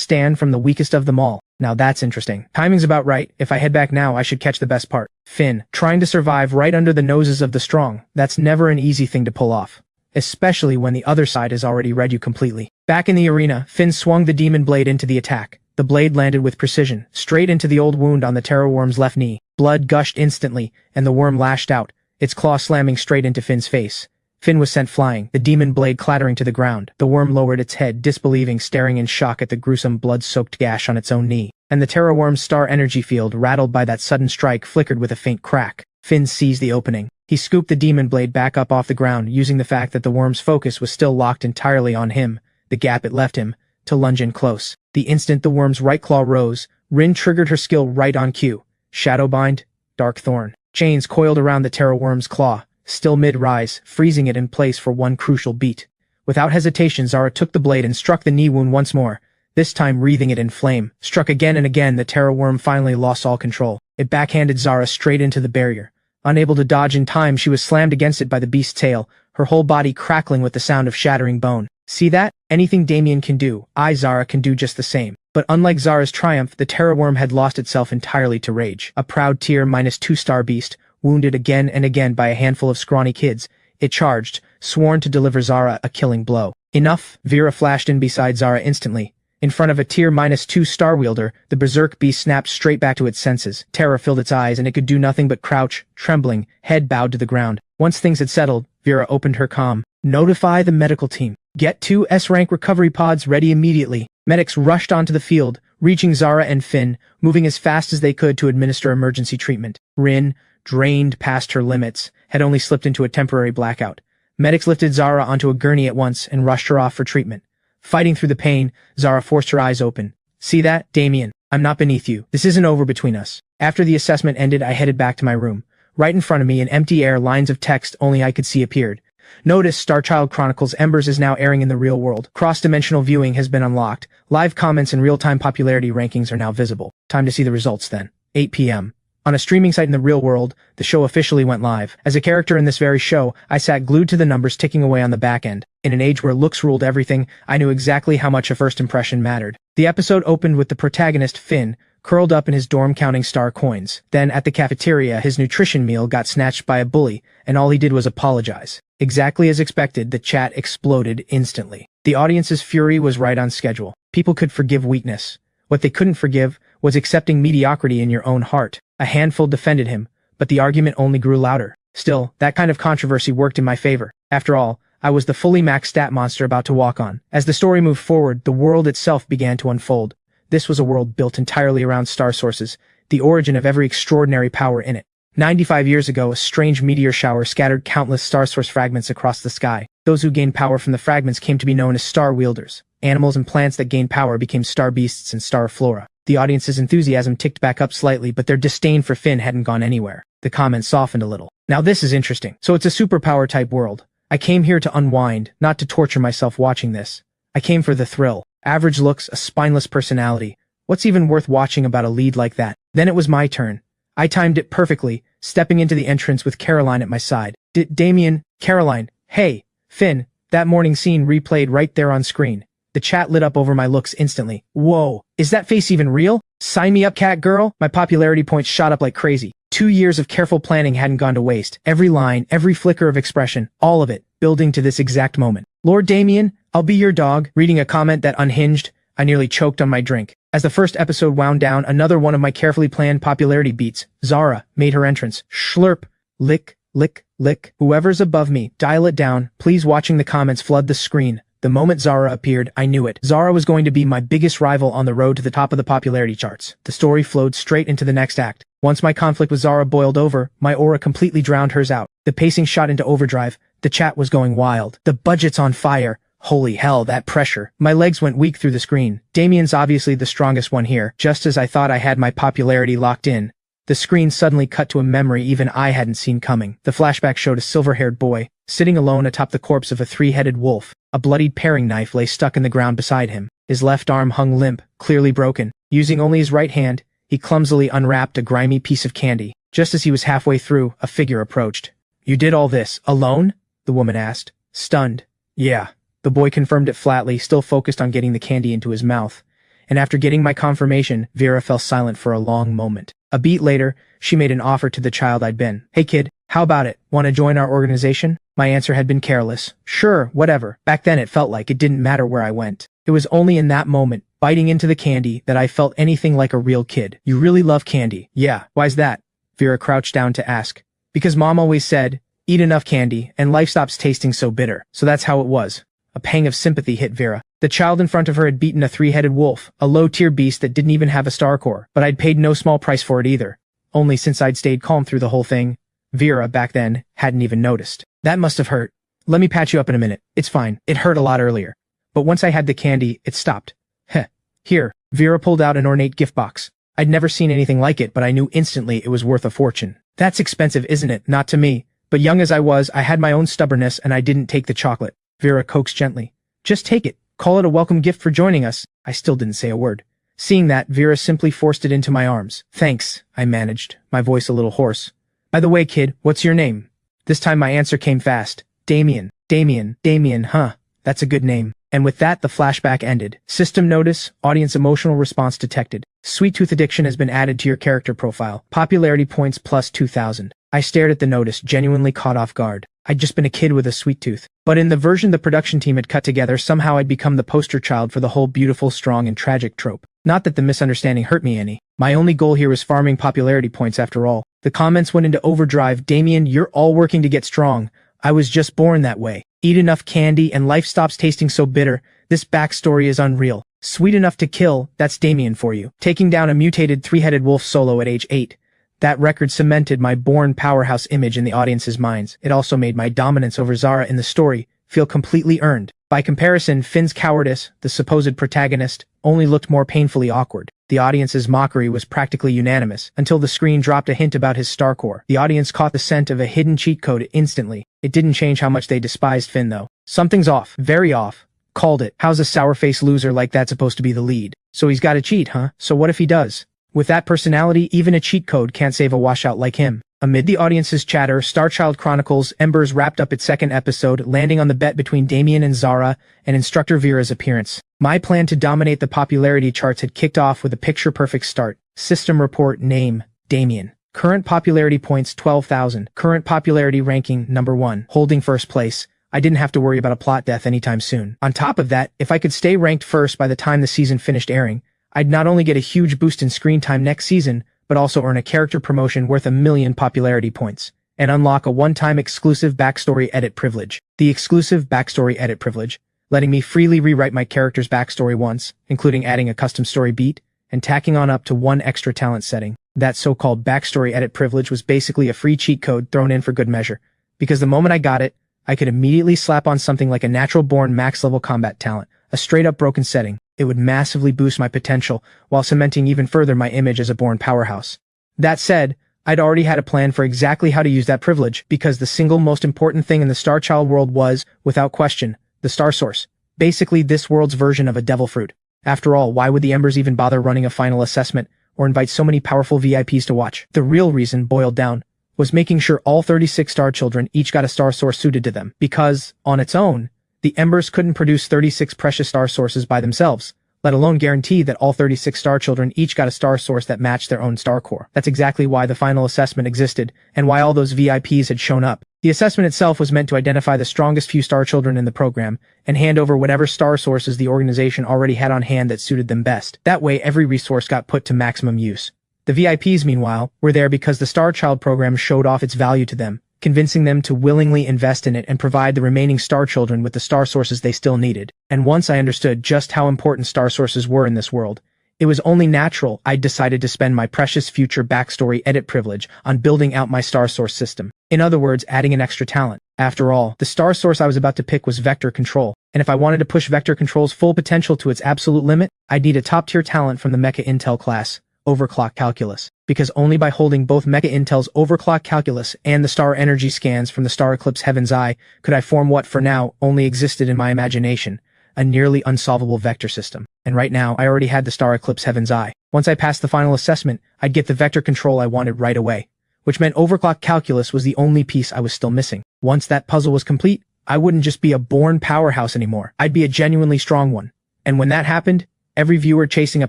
stand from the weakest of them all. Now that's interesting. Timing's about right. If I head back now, I should catch the best part. Finn, trying to survive right under the noses of the strong. That's never an easy thing to pull off. Especially when the other side has already read you completely. Back in the arena, Finn swung the demon blade into the attack. The blade landed with precision, straight into the old wound on the Terra Worm's left knee. Blood gushed instantly, and the worm lashed out, its claw slamming straight into Finn's face. Finn was sent flying, the demon blade clattering to the ground. The worm lowered its head, disbelieving, staring in shock at the gruesome blood-soaked gash on its own knee. And the Terra Worm's star energy field, rattled by that sudden strike, flickered with a faint crack. Finn seized the opening. He scooped the demon blade back up off the ground, using the fact that the worm's focus was still locked entirely on him, the gap it left him, to lunge in close. The instant the worm's right claw rose, Rin triggered her skill right on cue. Shadowbind, Dark Thorn. Chains coiled around the Terra Worm's claw, still mid-rise, freezing it in place for one crucial beat. Without hesitation, Zara took the blade and struck the knee wound once more, this time wreathing it in flame. Struck again and again, the terror worm finally lost all control. It backhanded Zara straight into the barrier. Unable to dodge in time, she was slammed against it by the beast's tail, her whole body crackling with the sound of shattering bone. See that? Anything Damien can do, Zara can do just the same. But unlike Zara's triumph, the terror worm had lost itself entirely to rage. A proud tier -2-star beast, wounded again and again by a handful of scrawny kids, it charged, sworn to deliver Zara a killing blow. Enough! Vera flashed in beside Zara instantly. In front of a tier -2-star wielder, the berserk beast snapped straight back to its senses. Terror filled its eyes and it could do nothing but crouch, trembling, head bowed to the ground. Once things had settled, Vera opened her comm. Notify the medical team. Get 2 S-rank recovery pods ready immediately. Medics rushed onto the field, reaching Zara and Finn, moving as fast as they could to administer emergency treatment. Rin, drained past her limits, had only slipped into a temporary blackout. Medics lifted Zara onto a gurney at once and rushed her off for treatment. Fighting through the pain, Zara forced her eyes open. See that, Damien? I'm not beneath you. This isn't over between us. After the assessment ended, I headed back to my room. Right in front of me, in empty air, lines of text only I could see appeared. Notice Starchild Chronicles Embers is now airing in the real world. Cross-dimensional viewing has been unlocked. Live comments and real-time popularity rankings are now visible. Time to see the results then. 8 p.m. On a streaming site in the real world, the show officially went live. As a character in this very show, I sat glued to the numbers ticking away on the back end. In an age where looks ruled everything, I knew exactly how much a first impression mattered. The episode opened with the protagonist, Finn, curled up in his dorm counting star coins. Then, at the cafeteria, his nutrition meal got snatched by a bully, and all he did was apologize. Exactly as expected, the chat exploded instantly. The audience's fury was right on schedule. People could forgive weakness. What they couldn't forgive was accepting mediocrity in your own heart. A handful defended him, but the argument only grew louder. Still, that kind of controversy worked in my favor. After all, I was the fully maxed stat monster about to walk on. As the story moved forward, the world itself began to unfold. This was a world built entirely around star sources, the origin of every extraordinary power in it. 95 years ago, a strange meteor shower scattered countless star source fragments across the sky. Those who gained power from the fragments came to be known as star wielders. Animals and plants that gained power became star beasts and star flora. The audience's enthusiasm ticked back up slightly, but their disdain for Finn hadn't gone anywhere. The comments softened a little. Now this is interesting. So it's a superpower-type world. I came here to unwind, not to torture myself watching this. I came for the thrill. Average looks, a spineless personality. What's even worth watching about a lead like that? Then it was my turn. I timed it perfectly, stepping into the entrance with Caroline at my side. Damien, Caroline, hey, Finn, that morning scene replayed right there on screen. The chat lit up over my looks instantly. Whoa, is that face even real? Sign me up, cat girl. My popularity points shot up like crazy. 2 years of careful planning hadn't gone to waste. Every line, every flicker of expression, all of it, building to this exact moment. Lord Damien, I'll be your dog. Reading a comment that unhinged, I nearly choked on my drink. As the first episode wound down, another one of my carefully planned popularity beats, Zara, made her entrance. Schlurp, lick, lick, lick. Whoever's above me, dial it down. Please. Watching the comments flood the screen. The moment Zara appeared, I knew it. Zara was going to be my biggest rival on the road to the top of the popularity charts. The story flowed straight into the next act. Once my conflict with Zara boiled over, my aura completely drowned hers out. The pacing shot into overdrive. The chat was going wild. The budget's on fire. Holy hell, that pressure. My legs went weak through the screen. Damien's obviously the strongest one here. Just as I thought I had my popularity locked in, the screen suddenly cut to a memory even I hadn't seen coming. The flashback showed a silver-haired boy, sitting alone atop the corpse of a 3-headed wolf. A bloodied paring knife lay stuck in the ground beside him. His left arm hung limp, clearly broken. Using only his right hand, he clumsily unwrapped a grimy piece of candy. Just as he was halfway through, a figure approached. You did all this, alone? The woman asked, stunned. Yeah. The boy confirmed it flatly, still focused on getting the candy into his mouth. And after getting my confirmation, Vera fell silent for a long moment. A beat later, she made an offer to the child I'd been. Hey kid, how about it? Want to join our organization? My answer had been careless. Sure, whatever. Back then it felt like it didn't matter where I went. It was only in that moment, biting into the candy, that I felt anything like a real kid. You really love candy? Yeah. Why's that? Vera crouched down to ask. Because Mom always said, eat enough candy, and life stops tasting so bitter. So that's how it was. A pang of sympathy hit Vera. The child in front of her had beaten a 3-headed wolf, a low-tier beast that didn't even have a star core, but I'd paid no small price for it either. Only since I'd stayed calm through the whole thing, Vera, back then, hadn't even noticed. That must have hurt. Let me patch you up in a minute. It's fine. It hurt a lot earlier. But once I had the candy, it stopped. Heh. Here. Vera pulled out an ornate gift box. I'd never seen anything like it, but I knew instantly it was worth a fortune. That's expensive, isn't it? Not to me. But young as I was, I had my own stubbornness and I didn't take the chocolate. Vera coaxed gently. Just take it. Call it a welcome gift for joining us. I still didn't say a word. Seeing that, Vera simply forced it into my arms. Thanks, I managed, my voice a little hoarse. By the way, kid, what's your name? This time my answer came fast. Damien. Damien, huh? That's a good name. And with that, the flashback ended. System notice, audience emotional response detected. Sweet tooth addiction has been added to your character profile. Popularity points plus 2,000. I stared at the notice, genuinely caught off guard. I'd just been a kid with a sweet tooth. But in the version the production team had cut together, somehow I'd become the poster child for the whole beautiful, strong, and tragic trope. Not that the misunderstanding hurt me any. My only goal here was farming popularity points after all. The comments went into overdrive. Damien, you're all working to get strong. I was just born that way. Eat enough candy and life stops tasting so bitter. This backstory is unreal. Sweet enough to kill, that's Damien for you. Taking down a mutated three-headed wolf solo at age 8. That record cemented my born powerhouse image in the audience's minds. It also made my dominance over Zara in the story feel completely earned. By comparison, Finn's cowardice, the supposed protagonist, only looked more painfully awkward. The audience's mockery was practically unanimous, until the screen dropped a hint about his star core. The audience caught the scent of a hidden cheat code instantly. It didn't change how much they despised Finn though. Something's off. Very off. Called it. How's a sour-faced loser like that supposed to be the lead? So he's gotta cheat, huh? So what if he does? With that personality, even a cheat code can't save a washout like him. Amid the audience's chatter, Starchild Chronicles Embers wrapped up its second episode, landing on the bet between Damien and Zara, and Instructor Vera's appearance. My plan to dominate the popularity charts had kicked off with a picture-perfect start. System report name, Damien. Current popularity points 12,000. Current popularity ranking number 1. Holding first place. I didn't have to worry about a plot death anytime soon. On top of that, if I could stay ranked first by the time the season finished airing, I'd not only get a huge boost in screen time next season, but also earn a character promotion worth 1,000,000 popularity points, and unlock a one-time exclusive backstory edit privilege. The exclusive backstory edit privilege, letting me freely rewrite my character's backstory once, including adding a custom story beat, and tacking on up to 1 extra talent setting. That so-called backstory edit privilege was basically a free cheat code thrown in for good measure, because the moment I got it, I could immediately slap on something like a natural-born max-level combat talent, a straight-up broken setting. It would massively boost my potential, while cementing even further my image as a born powerhouse. That said, I'd already had a plan for exactly how to use that privilege, because the single most important thing in the Starchild world was, without question, the Star Source. Basically this world's version of a devil fruit. After all, why would the Embers even bother running a final assessment, or invite so many powerful VIPs to watch? The real reason, boiled down, was making sure all 36 Star Children each got a Star Source suited to them, because, on its own, the Embers couldn't produce 36 precious Star Sources by themselves, let alone guarantee that all 36 Star Children each got a Star Source that matched their own Star Core. That's exactly why the final assessment existed, and why all those VIPs had shown up. The assessment itself was meant to identify the strongest few Star Children in the program, and hand over whatever Star Sources the organization already had on hand that suited them best. That way every resource got put to maximum use. The VIPs, meanwhile, were there because the Star Child program showed off its value to them, convincing them to willingly invest in it and provide the remaining Star Children with the Star Sources they still needed. And once I understood just how important Star Sources were in this world, it was only natural I'd decided to spend my precious future backstory edit privilege on building out my Star Source system. In other words, adding an extra talent. After all, the Star Source I was about to pick was Vector Control, and if I wanted to push Vector Control's full potential to its absolute limit, I'd need a top-tier talent from the Mecha Intel class, Overclock Calculus, because only by holding both Mecha Intel's Overclock Calculus and the Star Energy scans from the Star Eclipse Heaven's Eye could I form what for now only existed in my imagination, a nearly unsolvable vector system. And right now, I already had the Star Eclipse Heaven's Eye. Once I passed the final assessment, I'd get the vector control I wanted right away, which meant Overclock Calculus was the only piece I was still missing. Once that puzzle was complete, I wouldn't just be a born powerhouse anymore. I'd be a genuinely strong one. And when that happened, every viewer chasing a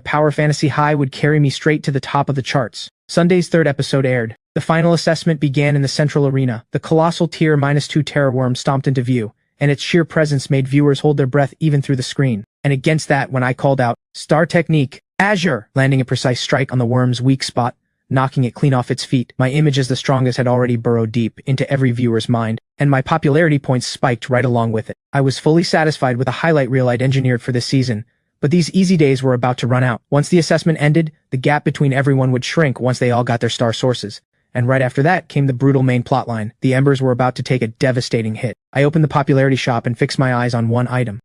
power fantasy high would carry me straight to the top of the charts. Sunday's third episode aired. The final assessment began in the central arena. The colossal tier -2 Terror Worm stomped into view, and its sheer presence made viewers hold their breath even through the screen. And against that, when I called out, Star Technique, Azure, landing a precise strike on the worm's weak spot, knocking it clean off its feet, my image as the strongest had already burrowed deep into every viewer's mind, and my popularity points spiked right along with it. I was fully satisfied with the highlight reel I'd engineered for this season, but these easy days were about to run out. Once the assessment ended, the gap between everyone would shrink once they all got their Star Sources. And right after that came the brutal main plotline. The Embers were about to take a devastating hit. I opened the popularity shop and fixed my eyes on one item.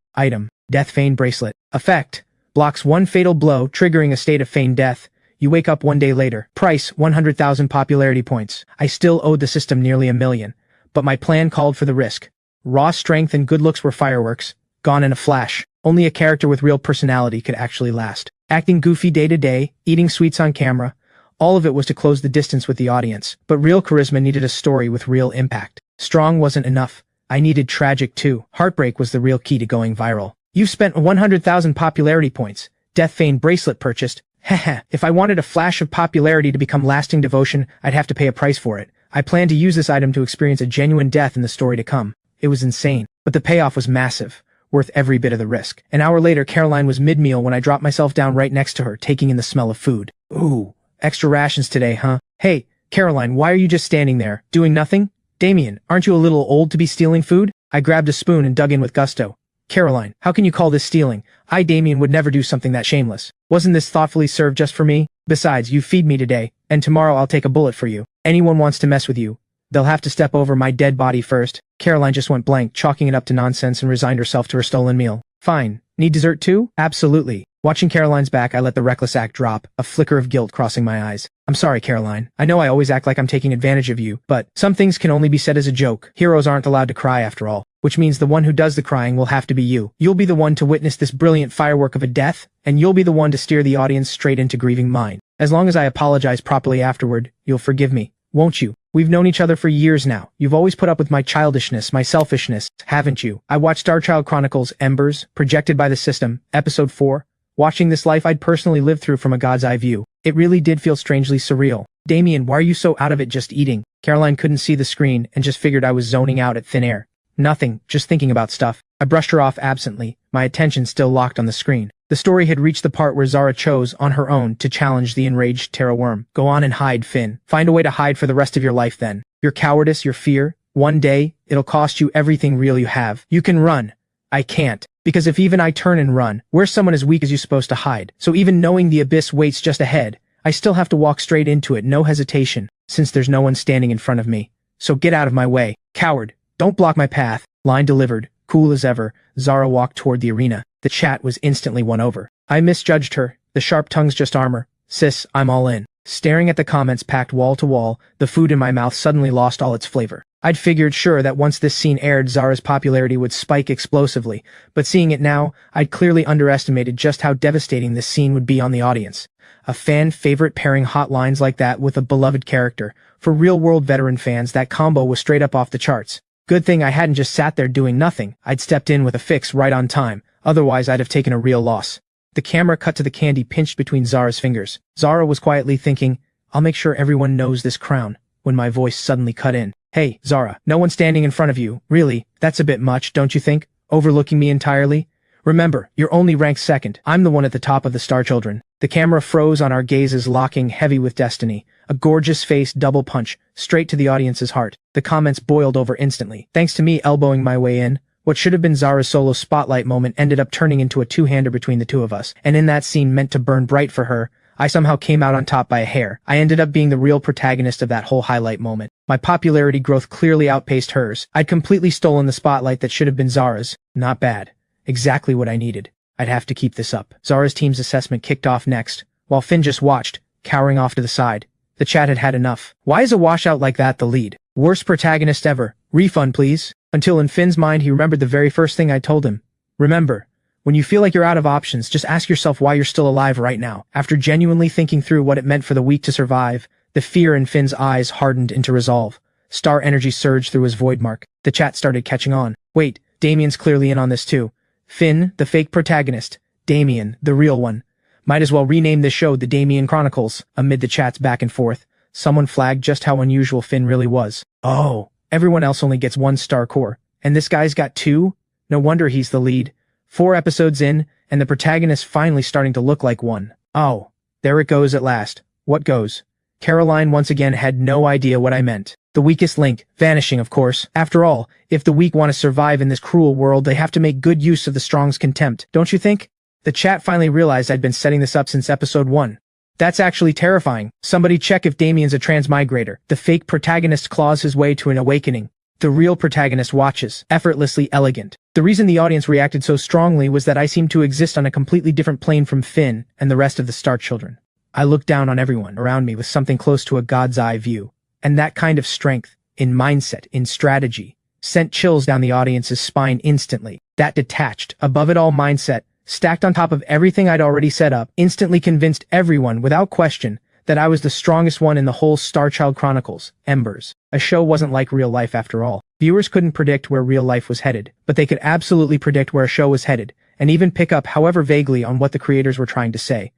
Death Feign Bracelet. Effect: blocks one fatal blow, triggering a state of feigned death. You wake up one day later. Price: 100,000 popularity points. I still owed the system nearly 1,000,000, but my plan called for the risk. Raw strength and good looks were fireworks, gone in a flash. Only a character with real personality could actually last. Acting goofy day to day, eating sweets on camera, all of it was to close the distance with the audience. But real charisma needed a story with real impact. Strong wasn't enough. I needed tragic too. Heartbreak was the real key to going viral. You've spent 100,000 popularity points. Death Feign bracelet purchased. Heh. If I wanted a flash of popularity to become lasting devotion, I'd have to pay a price for it. I planned to use this item to experience a genuine death in the story to come. It was insane, but the payoff was massive. Worth every bit of the risk. An hour later, Caroline was mid-meal when I dropped myself down right next to her, taking in the smell of food. Ooh, extra rations today, huh? Hey, Caroline, why are you just standing there, doing nothing? Damien, aren't you a little old to be stealing food? I grabbed a spoon and dug in with gusto. Caroline, how can you call this stealing? I, Damien, would never do something that shameless. Wasn't this thoughtfully served just for me? Besides, you feed me today, and tomorrow I'll take a bullet for you. Anyone wants to mess with you, they'll have to step over my dead body first. Caroline just went blank, chalking it up to nonsense and resigned herself to her stolen meal. Fine. Need dessert too? Absolutely. Watching Caroline's back, I let the reckless act drop, a flicker of guilt crossing my eyes. I'm sorry, Caroline. I know I always act like I'm taking advantage of you, but some things can only be said as a joke. Heroes aren't allowed to cry after all, which means the one who does the crying will have to be you. You'll be the one to witness this brilliant firework of a death, and you'll be the one to steer the audience straight into grieving mine. As long as I apologize properly afterward, you'll forgive me, won't you? We've known each other for years now. You've always put up with my childishness, my selfishness, haven't you? I watched Starchild Chronicles Embers, projected by the system, episode 4. Watching this life I'd personally lived through from a god's eye view. It really did feel strangely surreal. Damien, why are you so out of it just eating? Caroline couldn't see the screen and just figured I was zoning out at thin air. Nothing, just thinking about stuff. I brushed her off absently, my attention still locked on the screen. The story had reached the part where Zara chose, on her own, to challenge the enraged Terra Worm. Go on and hide, Finn. Find a way to hide for the rest of your life then. Your cowardice, your fear. One day, it'll cost you everything real you have. You can run. I can't. Because if even I turn and run, where's someone as weak as you supposed to hide? So even knowing the abyss waits just ahead, I still have to walk straight into it, no hesitation, since there's no one standing in front of me. So get out of my way. Coward. Don't block my path. Line delivered. Cool as ever, Zara walked toward the arena. The chat was instantly won over. I misjudged her. The sharp tongue's just armor. Sis, I'm all in. Staring at the comments packed wall to wall, the food in my mouth suddenly lost all its flavor. I'd figured sure that once this scene aired, Zara's popularity would spike explosively, but seeing it now, I'd clearly underestimated just how devastating this scene would be on the audience. A fan favorite pairing hot lines like that with a beloved character. For real-world veteran fans, that combo was straight up off the charts. Good thing I hadn't just sat there doing nothing. I'd stepped in with a fix right on time. Otherwise, I'd have taken a real loss. The camera cut to the candy pinched between Zara's fingers. Zara was quietly thinking, I'll make sure everyone knows this crown, when my voice suddenly cut in. Hey, Zara, no one standing in front of you. Really, that's a bit much, don't you think? Overlooking me entirely? Remember, you're only ranked second. I'm the one at the top of the Star Children. The camera froze on our gazes, locking heavy with destiny. A gorgeous face double punch, straight to the audience's heart. The comments boiled over instantly. Thanks to me elbowing my way in, what should have been Zara's solo spotlight moment ended up turning into a two-hander between the two of us. And in that scene meant to burn bright for her, I somehow came out on top by a hair. I ended up being the real protagonist of that whole highlight moment. My popularity growth clearly outpaced hers. I'd completely stolen the spotlight that should have been Zara's. Not bad. Exactly what I needed. I'd have to keep this up. Zara's team's assessment kicked off next, while Finn just watched, cowering off to the side. The chat had had enough. Why is a washout like that the lead? Worst protagonist ever. Refund, please. Until in Finn's mind he remembered the very first thing I told him. Remember, when you feel like you're out of options, just ask yourself why you're still alive right now. After genuinely thinking through what it meant for the weak to survive, the fear in Finn's eyes hardened into resolve. Star energy surged through his void mark. The chat started catching on. Wait, Damien's clearly in on this too. Finn, the fake protagonist. Damien, the real one. Might as well rename this show The Damien Chronicles. Amid the chat's back and forth, someone flagged just how unusual Finn really was. Oh, everyone else only gets 1 star core, and this guy's got 2? No wonder he's the lead. 4 episodes in, and the protagonist finally starting to look like one. Oh, there it goes at last. What goes? Caroline once again had no idea what I meant. The weakest link, vanishing of course. After all, if the weak want to survive in this cruel world, they have to make good use of the strong's contempt, don't you think? The chat finally realized I'd been setting this up since episode 1. That's actually terrifying. Somebody check if Damien's a transmigrator. The fake protagonist claws his way to an awakening. The real protagonist watches, effortlessly elegant. The reason the audience reacted so strongly was that I seemed to exist on a completely different plane from Finn and the rest of the Star Children. I looked down on everyone around me with something close to a god's eye view. And that kind of strength, in mindset, in strategy, sent chills down the audience's spine instantly. That detached, above-it-all mindset, stacked on top of everything I'd already set up, instantly convinced everyone, without question, that I was the strongest one in the whole Starchild Chronicles, Embers. A show wasn't like real life after all. Viewers couldn't predict where real life was headed, but they could absolutely predict where a show was headed, and even pick up however vaguely on what the creators were trying to say.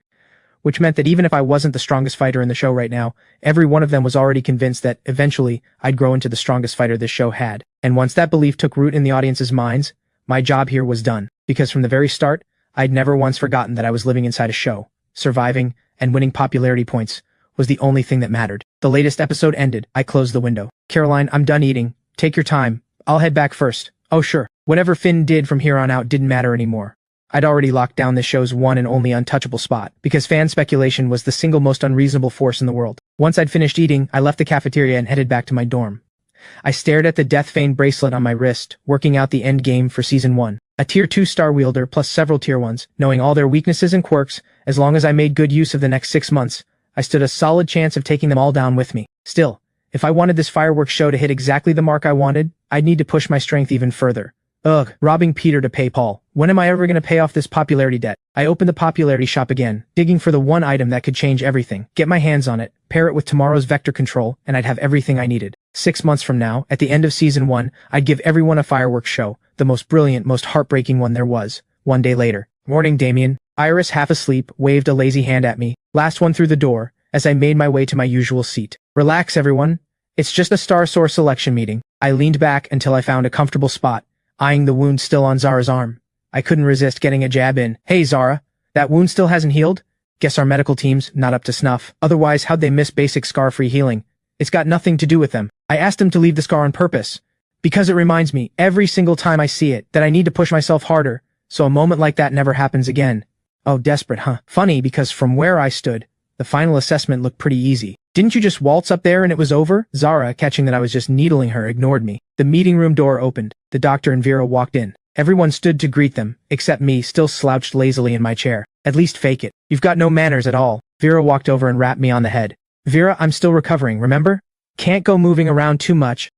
Which meant that even if I wasn't the strongest fighter in the show right now, every one of them was already convinced that, eventually, I'd grow into the strongest fighter this show had. And once that belief took root in the audience's minds, my job here was done. Because from the very start, I'd never once forgotten that I was living inside a show. Surviving, and winning popularity points, was the only thing that mattered. The latest episode ended. I closed the window. Caroline, I'm done eating. Take your time. I'll head back first. Oh sure. Whatever Finn did from here on out didn't matter anymore. I'd already locked down this show's one and only untouchable spot, because fan speculation was the single most unreasonable force in the world. Once I'd finished eating, I left the cafeteria and headed back to my dorm. I stared at the Death Fane bracelet on my wrist, working out the end game for Season 1. A Tier 2 star wielder plus several Tier 1s, knowing all their weaknesses and quirks, as long as I made good use of the next 6 months, I stood a solid chance of taking them all down with me. Still, if I wanted this fireworks show to hit exactly the mark I wanted, I'd need to push my strength even further. Ugh, robbing Peter to pay Paul. When am I ever going to pay off this popularity debt? I opened the popularity shop again, digging for the one item that could change everything. Get my hands on it, pair it with tomorrow's vector control, and I'd have everything I needed. 6 months from now, at the end of Season 1, I'd give everyone a fireworks show, the most brilliant, most heartbreaking one there was. 1 day later. Morning, Damien. Iris, half asleep, waved a lazy hand at me, last one through the door, as I made my way to my usual seat. Relax, everyone. It's just a Star Source selection meeting. I leaned back until I found a comfortable spot, eyeing the wound still on Zara's arm. I couldn't resist getting a jab in. Hey Zara, that wound still hasn't healed? Guess our medical team's not up to snuff. Otherwise, how'd they miss basic scar-free healing? It's got nothing to do with them. I asked them to leave the scar on purpose, because it reminds me, every single time I see it, that I need to push myself harder, so a moment like that never happens again. Oh, desperate, huh? Funny, because from where I stood, the final assessment looked pretty easy. Didn't you just waltz up there and it was over? Zara, catching that I was just needling her, ignored me. The meeting room door opened. The doctor and Vera walked in. Everyone stood to greet them, except me, still slouched lazily in my chair. At least fake it. You've got no manners at all. Vera walked over and rapped me on the head. Vera, I'm still recovering, remember? Can't go moving around too much.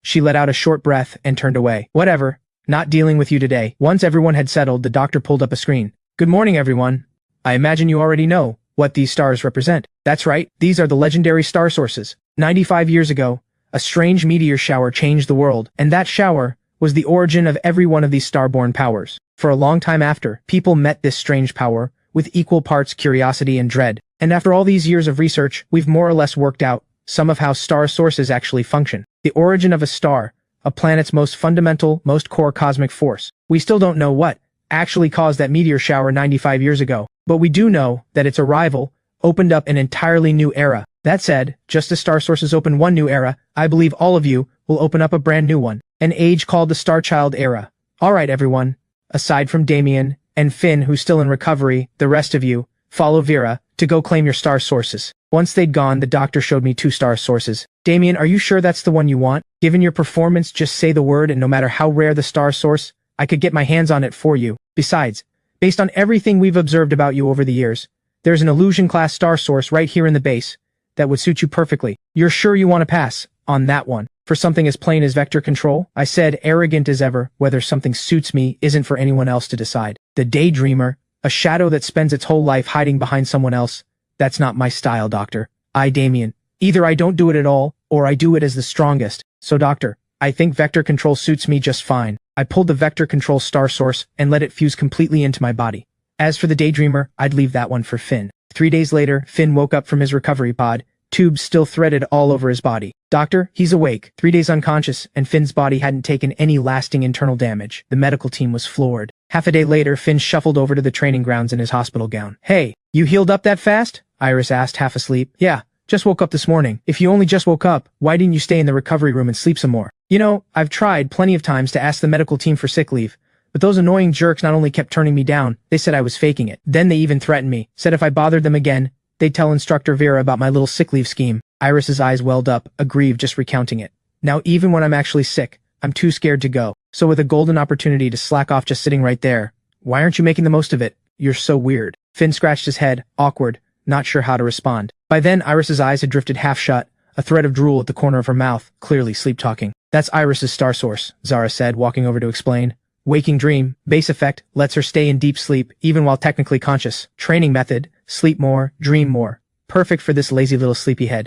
She let out a short breath and turned away. Whatever. Not dealing with you today. Once everyone had settled, the doctor pulled up a screen. Good morning, everyone. I imagine you already know what these stars represent. That's right, these are the legendary star sources. 95 years ago, a strange meteor shower changed the world, and that shower was the origin of every one of these starborn powers. For a long time after, people met this strange power with equal parts curiosity and dread. And after all these years of research, we've more or less worked out some of how star sources actually function. The origin of a star, a planet's most fundamental, most core cosmic force. We still don't know what actually caused that meteor shower 95 years ago, but we do know that its arrival opened up an entirely new era. That said, just as star sources open one new era, I believe all of you will open up a brand new one. An age called the Starchild era. Alright everyone, aside from Damien and Finn who's still in recovery, the rest of you, follow Vera to go claim your star sources. Once they'd gone, the doctor showed me 2 star sources. Damien, are you sure that's the one you want? Given your performance, just say the word and no matter how rare the star source, I could get my hands on it for you. Besides, based on everything we've observed about you over the years, there's an illusion-class star source right here in the base that would suit you perfectly. You're sure you want to pass on that one for something as plain as vector control? I said, arrogant as ever, whether something suits me isn't for anyone else to decide. The daydreamer, a shadow that spends its whole life hiding behind someone else. That's not my style, doctor. Damien. Either I don't do it at all, or I do it as the strongest. So doctor, I think vector control suits me just fine. I pulled the vector control star source and let it fuse completely into my body. As for the daydreamer, I'd leave that one for Finn. 3 days later, Finn woke up from his recovery pod, tubes still threaded all over his body. Doctor, he's awake, 3 days unconscious, and Finn's body hadn't taken any lasting internal damage. The medical team was floored. Half a day later, Finn shuffled over to the training grounds in his hospital gown. Hey, you healed up that fast? Iris asked, half asleep. Yeah, just woke up this morning. If you only just woke up, why didn't you stay in the recovery room and sleep some more? You know, I've tried plenty of times to ask the medical team for sick leave, but those annoying jerks not only kept turning me down, they said I was faking it. Then they even threatened me, said if I bothered them again, they'd tell Instructor Vera about my little sick leave scheme. Iris's eyes welled up, aggrieved just recounting it. Now even when I'm actually sick, I'm too scared to go. So with a golden opportunity to slack off just sitting right there, why aren't you making the most of it? You're so weird. Finn scratched his head, awkward, not sure how to respond. By then, Iris's eyes had drifted half shut, a thread of drool at the corner of her mouth, clearly sleep-talking. That's Iris's star source, Zara said, walking over to explain. Waking dream, base effect, lets her stay in deep sleep, even while technically conscious. Training method, sleep more, dream more. Perfect for this lazy little sleepyhead.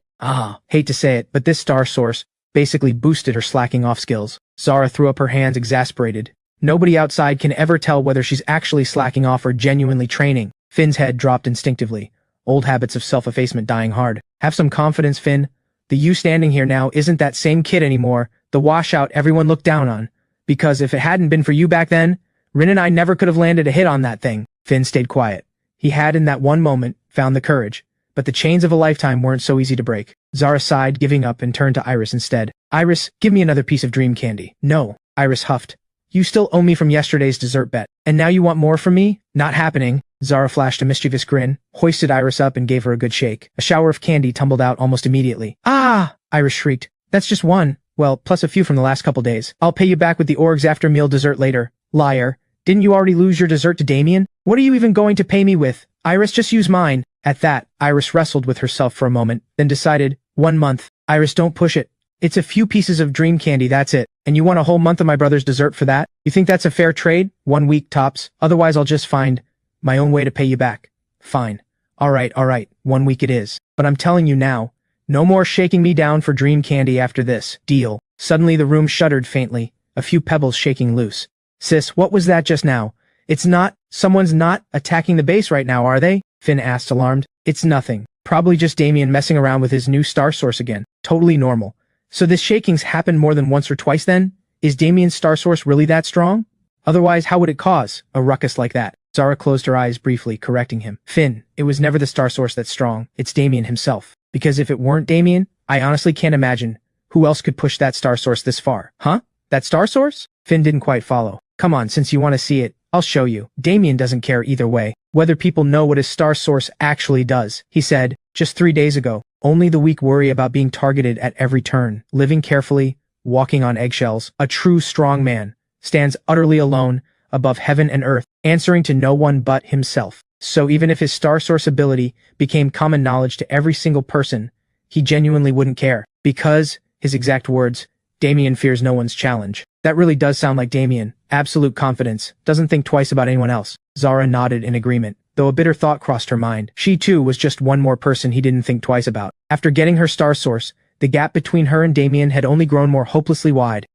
Hate to say it, but this star source basically boosted her slacking off skills. Zara threw up her hands, exasperated. Nobody outside can ever tell whether she's actually slacking off or genuinely training. Finn's head dropped instinctively. Old habits of self-effacement dying hard. Have some confidence, Finn. The you standing here now isn't that same kid anymore, the washout everyone looked down on. Because if it hadn't been for you back then, Rin and I never could have landed a hit on that thing. Finn stayed quiet. He had in that one moment found the courage, but the chains of a lifetime weren't so easy to break. Zara sighed, giving up, and turned to Iris instead. Iris, give me another piece of dream candy. No, Iris huffed. You still owe me from yesterday's dessert bet. And now you want more from me? Not happening. Zara flashed a mischievous grin, hoisted Iris up and gave her a good shake. A shower of candy tumbled out almost immediately. Ah! Iris shrieked. That's just one. Well, plus a few from the last couple days. I'll pay you back with the org's after-meal dessert later. Liar. Didn't you already lose your dessert to Damien? What are you even going to pay me with? Iris, just use mine. At that, Iris wrestled with herself for a moment, then decided, 1 month. Iris, don't push it. It's a few pieces of dream candy, that's it. And you want a whole month of my brother's dessert for that? You think that's a fair trade? 1 week tops. Otherwise I'll just find my own way to pay you back. Fine. Alright, 1 week it is. But I'm telling you now, no more shaking me down for dream candy after this. Deal. Suddenly the room shuddered faintly, a few pebbles shaking loose. Sis, what was that just now? Someone's not attacking the base right now, are they? Finn asked, alarmed. It's nothing. Probably just Damien messing around with his new star source again. Totally normal. So this shaking's happened more than once or twice then? Is Damien's star source really that strong? Otherwise, how would it cause a ruckus like that? Zara closed her eyes briefly, correcting him. Finn, it was never the star source that's strong. It's Damien himself. Because if it weren't Damien, I honestly can't imagine who else could push that star source this far. Huh? That star source? Finn didn't quite follow. Come on, since you want to see it, I'll show you. Damien doesn't care either way, whether people know what his star source actually does, he said, just 3 days ago. Only the weak worry about being targeted at every turn, living carefully, walking on eggshells. A true strong man stands utterly alone above heaven and earth, answering to no one but himself. So even if his star source ability became common knowledge to every single person, he genuinely wouldn't care. Because, his exact words, Damien fears no one's challenge. That really does sound like Damien. Absolute confidence. Doesn't think twice about anyone else. Zara nodded in agreement, though a bitter thought crossed her mind. She too was just one more person he didn't think twice about. After getting her star source, the gap between her and Damien had only grown more hopelessly wide.